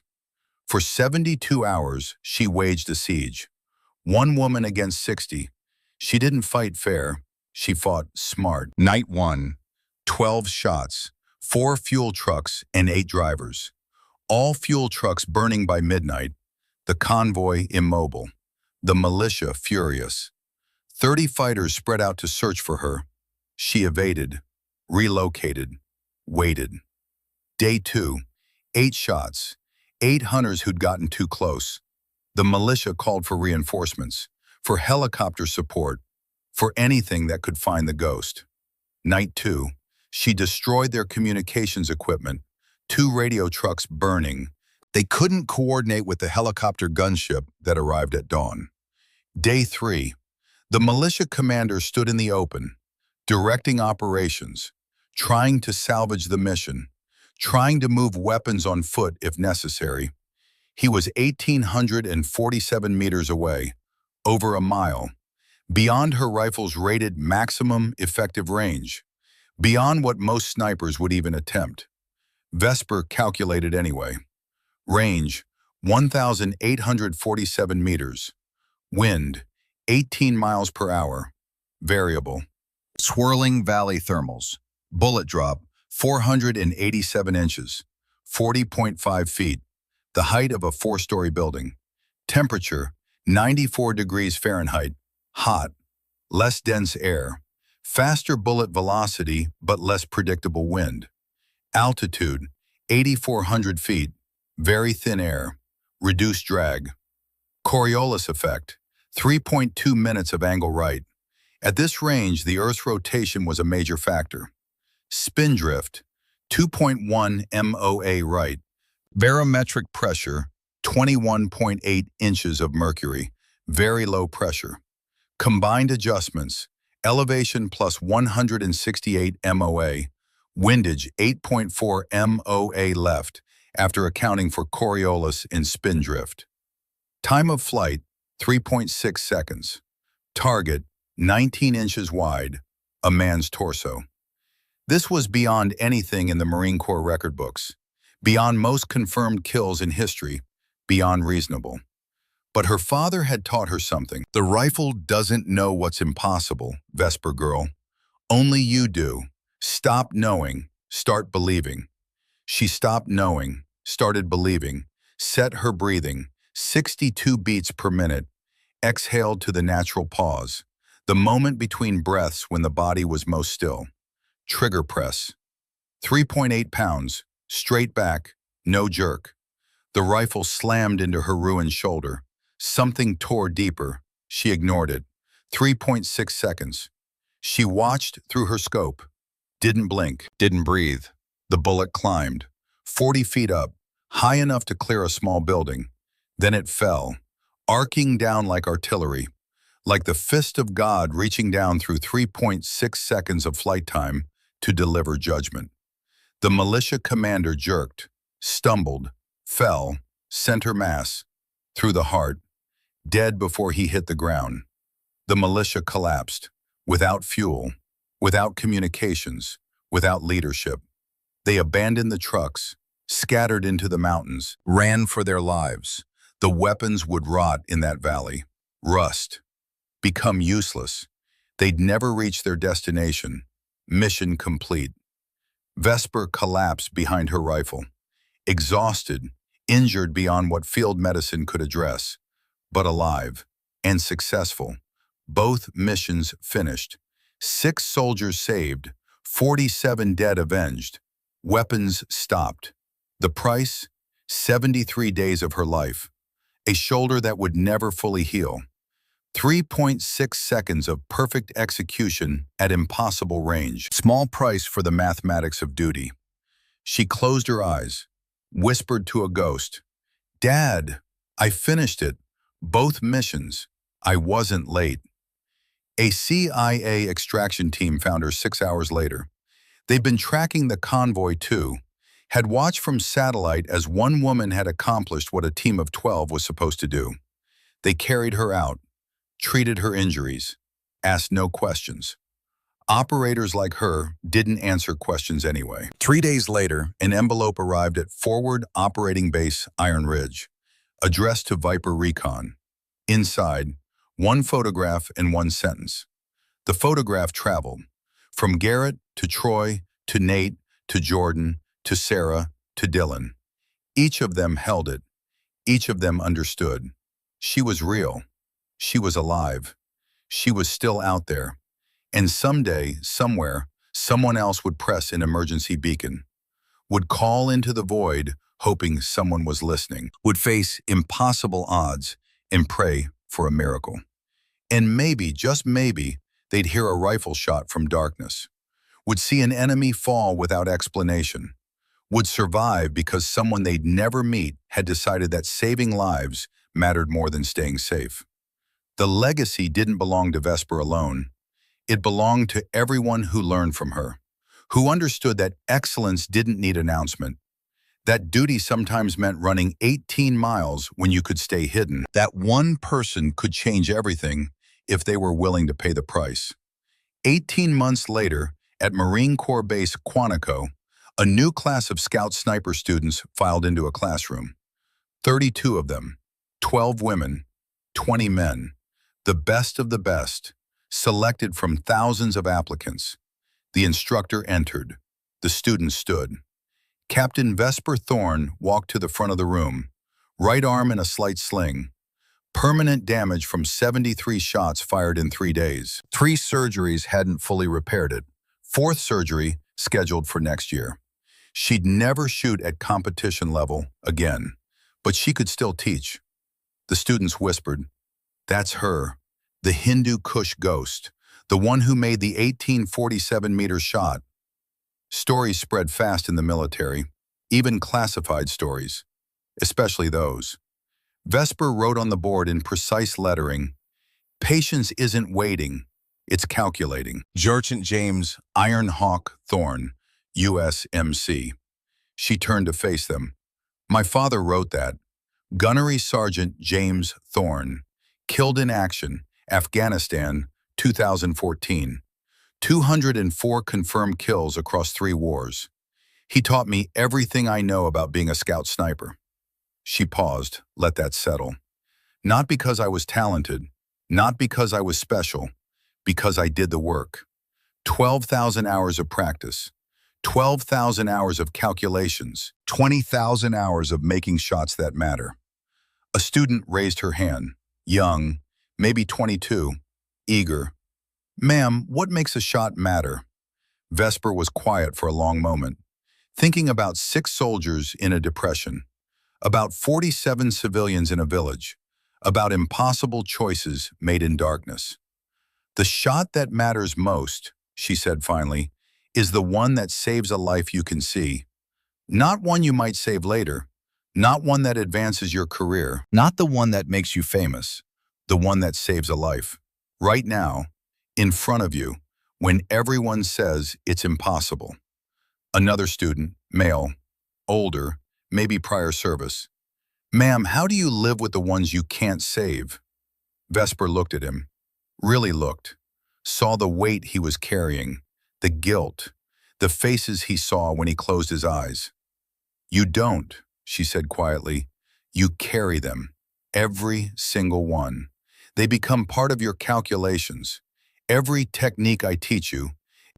For 72 hours, she waged a siege. 1 woman against 60. She didn't fight fair. She fought smart. Night 1, 12 shots, 4 fuel trucks and 8 drivers. All fuel trucks burning by midnight. The convoy immobile. The militia furious. 30 fighters spread out to search for her. She evaded, relocated, waited. Day 2, 8 shots, 8 hunters who'd gotten too close. The militia called for reinforcements, for helicopter support, for anything that could find the ghost. Night 2, she destroyed their communications equipment, 2 radio trucks burning. They couldn't coordinate with the helicopter gunship that arrived at dawn. Day 3, the militia commander stood in the open, directing operations, trying to salvage the mission, trying to move weapons on foot if necessary. He was 1,847 meters away, over a mile, beyond her rifle's rated maximum effective range, beyond what most snipers would even attempt. Vesper calculated anyway. Range, 1,847 meters. Wind, 18 miles per hour, variable. Swirling valley thermals, bullet drop, 487 inches, 40.5 feet, the height of a 4-story building. Temperature, 94 degrees Fahrenheit, hot, less dense air, faster bullet velocity but less predictable wind. Altitude, 8,400 feet, very thin air, reduced drag. Coriolis effect, 3.2 minutes of angle right. At this range, the Earth's rotation was a major factor. Spin drift, 2.1 MOA right. Barometric pressure, 21.8 inches of mercury, very low pressure. Combined adjustments, elevation plus 168 MOA, windage 8.4 MOA left after accounting for Coriolis and spin drift. Time of flight, 3.6 seconds. Target, 19 inches wide, a man's torso. This was beyond anything in the Marine Corps record books, beyond most confirmed kills in history, beyond reasonable. But her father had taught her something. The rifle doesn't know what's impossible, Vesper girl. Only you do. Stop knowing, start believing. She stopped knowing, started believing, set her breathing, 62 beats per minute, exhaled to the natural pause, the moment between breaths when the body was most still. Trigger press. 3.8 pounds, straight back, no jerk. The rifle slammed into her ruined shoulder. Something tore deeper. She ignored it. 3.6 seconds. She watched through her scope. Didn't blink, didn't breathe. The bullet climbed. 40 feet up, high enough to clear a small building. Then it fell, arcing down like artillery, like the fist of God reaching down through 3.6 seconds of flight time to deliver judgment. The militia commander jerked, stumbled, fell, center mass, through the heart, dead before he hit the ground. The militia collapsed, without fuel, without communications, without leadership. They abandoned the trucks, scattered into the mountains, ran for their lives. The weapons would rot in that valley, rust, become useless. They'd never reach their destination. Mission complete. Vesper collapsed behind her rifle, exhausted, injured beyond what field medicine could address, but alive and successful. Both missions finished. 6 soldiers saved, 47 dead avenged. Weapons stopped. The price? 73 days of her life. A shoulder that would never fully heal. 3.6 seconds of perfect execution at impossible range. Small price for the mathematics of duty. She closed her eyes, whispered to a ghost, "Dad, I finished it. Both missions. I wasn't late." A CIA extraction team found her 6 hours later. They'd been tracking the convoy too, had watched from satellite as one woman had accomplished what a team of 12 was supposed to do. They carried her out, treated her injuries, asked no questions. Operators like her didn't answer questions anyway. 3 days later, an envelope arrived at Forward Operating Base Iron Ridge, addressed to Viper Recon. Inside, one photograph and one sentence. The photograph traveled from Garrett to Troy to Nate to Jordan to Sarah to Dylan. Each of them held it. Each of them understood. She was real. She was alive. She was still out there. And someday, somewhere, someone else would press an emergency beacon, would call into the void, hoping someone was listening, would face impossible odds and pray for a miracle. And maybe, just maybe, they'd hear a rifle shot from darkness, would see an enemy fall without explanation, would survive because someone they'd never meet had decided that saving lives mattered more than staying safe. The legacy didn't belong to Vesper alone. It belonged to everyone who learned from her, who understood that excellence didn't need announcement, that duty sometimes meant running 18 miles when you could stay hidden, that one person could change everything if they were willing to pay the price. 18 months later, at Marine Corps Base Quantico, a new class of Scout sniper students filed into a classroom. 32 of them, 12 women, 20 men. The best of the best, selected from thousands of applicants. The instructor entered. The students stood. Captain Vesper Thorne walked to the front of the room, right arm in a slight sling. Permanent damage from 73 shots fired in 3 days. 3 surgeries hadn't fully repaired it. 4th surgery scheduled for next year. She'd never shoot at competition level again, but she could still teach. The students whispered, "That's her, the Hindu Kush ghost, the one who made the 1847-meter shot." Stories spread fast in the military, even classified stories, especially those. Vesper wrote on the board in precise lettering, "Patience isn't waiting, it's calculating." Sergeant James Iron Hawk Thorne, USMC. She turned to face them. "My father wrote that. Gunnery Sergeant James Thorne, killed in action, Afghanistan, 2014. 204 confirmed kills across 3 wars. He taught me everything I know about being a scout sniper." She paused, let that settle. "Not because I was talented, not because I was special, because I did the work. 12,000 hours of practice, 12,000 hours of calculations, 20,000 hours of making shots that matter." A student raised her hand, young, maybe 22, eager. "Ma'am, what makes a shot matter?" Vesper was quiet for a long moment, thinking about 6 soldiers in a depression, about 47 civilians in a village, about impossible choices made in darkness. "The shot that matters most," she said finally, "is the one that saves a life you can see. Not one you might save later, not one that advances your career, not the one that makes you famous, the one that saves a life. Right now, in front of you, when everyone says it's impossible." Another student, male, older, maybe prior service. "Ma'am, how do you live with the ones you can't save?" Vesper looked at him, really looked, saw the weight he was carrying, the guilt, the faces he saw when he closed his eyes. "You don't," she said quietly. "You carry them, every single one. They become part of your calculations. Every technique I teach you,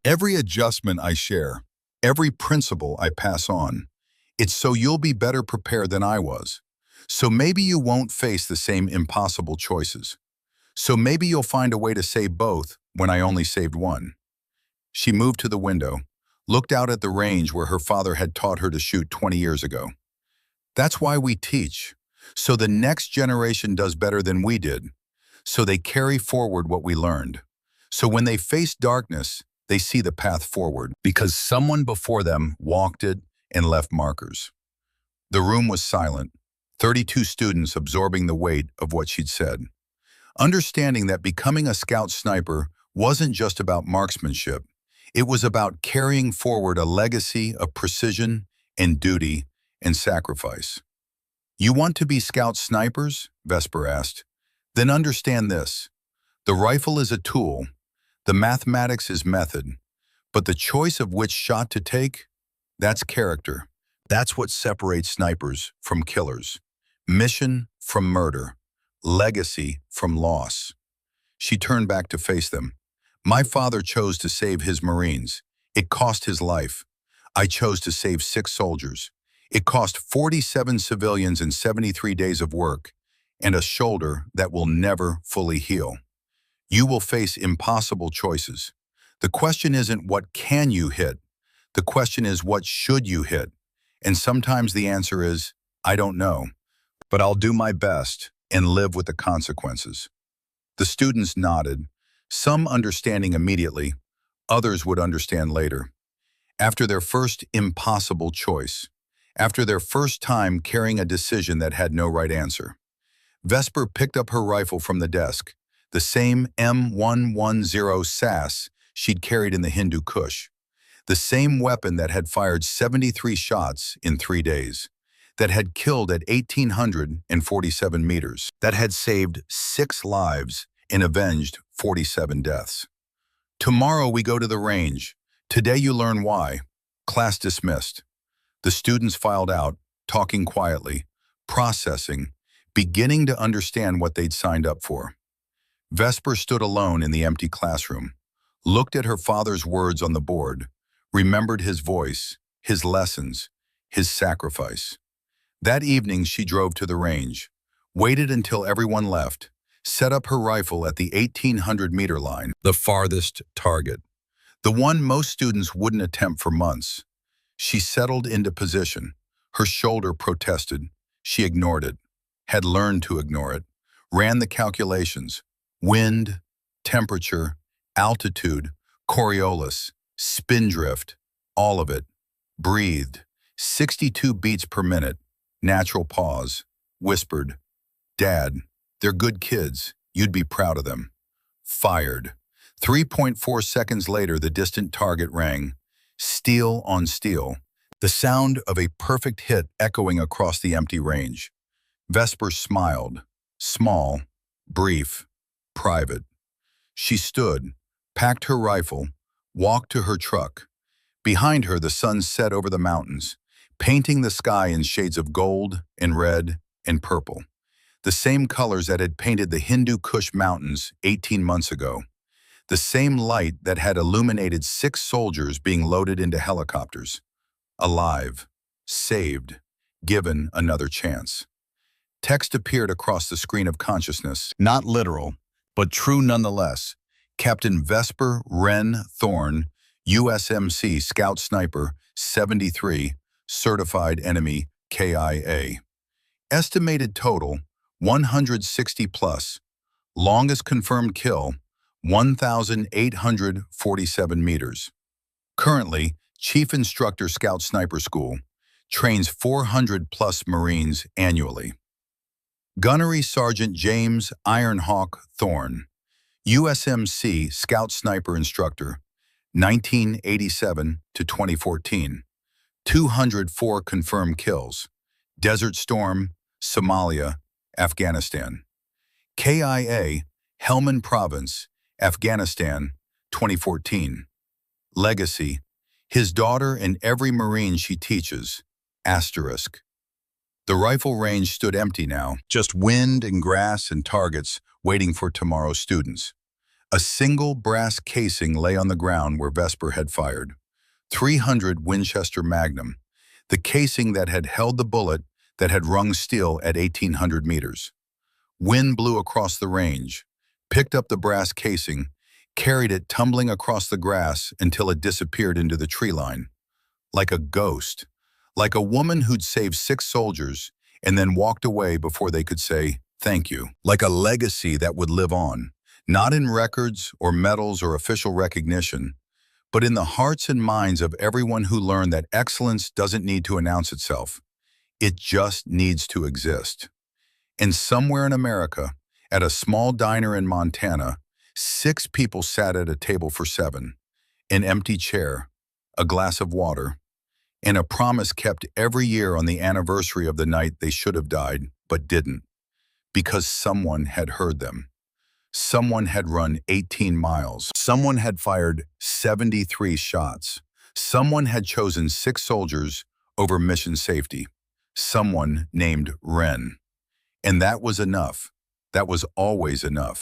every adjustment I share, every principle I pass on. It's so you'll be better prepared than I was. So maybe you won't face the same impossible choices. So maybe you'll find a way to save both when I only saved one." She moved to the window, looked out at the range where her father had taught her to shoot 20 years ago. "That's why we teach, so the next generation does better than we did, so they carry forward what we learned. So when they face darkness, they see the path forward, because someone before them walked it and left markers." The room was silent, 32 students absorbing the weight of what she'd said, understanding that becoming a scout sniper wasn't just about marksmanship. It was about carrying forward a legacy of precision and duty and sacrifice. "You want to be scout snipers?" Vesper asked. "Then understand this. The rifle is a tool. The mathematics is method. But the choice of which shot to take, that's character. That's what separates snipers from killers. Mission from murder. Legacy from loss." She turned back to face them. "My father chose to save his Marines. It cost his life. I chose to save 6 soldiers. It cost 47 civilians and 73 days of work, and a shoulder that will never fully heal. You will face impossible choices. The question isn't what can you hit? The question is what should you hit? And sometimes the answer is, I don't know, but I'll do my best and live with the consequences." The students nodded, some understanding immediately, others would understand later. After their first impossible choice, after their first time carrying a decision that had no right answer, Vesper picked up her rifle from the desk, the same M110 SAS she'd carried in the Hindu Kush, the same weapon that had fired 73 shots in 3 days, that had killed at 1,847 meters, that had saved 6 lives and avenged 47 deaths. "Tomorrow we go to the range. Today you learn why." Class dismissed. The students filed out, talking quietly, processing, beginning to understand what they'd signed up for. Vesper stood alone in the empty classroom, looked at her father's words on the board, remembered his voice, his lessons, his sacrifice. That evening she drove to the range, waited until everyone left, set up her rifle at the 1,800-meter line, the farthest target, the one most students wouldn't attempt for months. She settled into position. Her shoulder protested. She ignored it, had learned to ignore it, ran the calculations, wind, temperature, altitude, Coriolis, spindrift, all of it. Breathed, 62 beats per minute, natural pause, whispered, "Dad, they're good kids. You'd be proud of them." Fired. 3.4 seconds later, the distant target rang. Steel on steel, the sound of a perfect hit echoing across the empty range. Vesper smiled. Small, brief, private. She stood, packed her rifle, walked to her truck. Behind her, the sun set over the mountains, painting the sky in shades of gold and red and purple, the same colors that had painted the Hindu Kush Mountains 18 months ago, the same light that had illuminated 6 soldiers being loaded into helicopters. Alive, saved, given another chance. Text appeared across the screen of consciousness, not literal, but true nonetheless. Captain Vesper Wren Thorne, USMC Scout Sniper 73, Certified Enemy KIA. Estimated total, 160 plus. Longest confirmed kill, 1,847 meters. Currently, Chief Instructor Scout Sniper School, trains 400 plus Marines annually. Gunnery Sergeant James Ironhawk Thorne, USMC Scout Sniper Instructor, 1987 to 2014. 204 confirmed kills. Desert Storm, Somalia, Afghanistan. KIA, Helmand Province, Afghanistan, 2014. Legacy, his daughter and every Marine she teaches, asterisk. The rifle range stood empty now, just wind and grass and targets waiting for tomorrow's students. A single brass casing lay on the ground where Vesper had fired. 300 Winchester Magnum, the casing that had held the bullet that had rung steel at 1,800 meters. Wind blew across the range, picked up the brass casing, carried it tumbling across the grass until it disappeared into the tree line. Like a ghost. Like a woman who'd saved 6 soldiers and then walked away before they could say thank you. Like a legacy that would live on, not in records or medals or official recognition, but in the hearts and minds of everyone who learned that excellence doesn't need to announce itself. It just needs to exist. And somewhere in America, at a small diner in Montana, 6 people sat at a table for 7, an empty chair, a glass of water, and a promise kept every year on the anniversary of the night they should have died, but didn't, because someone had heard them. Someone had run 18 miles. Someone had fired 73 shots. Someone had chosen 6 soldiers over mission safety. Someone named Wren. And that was enough. That was always enough.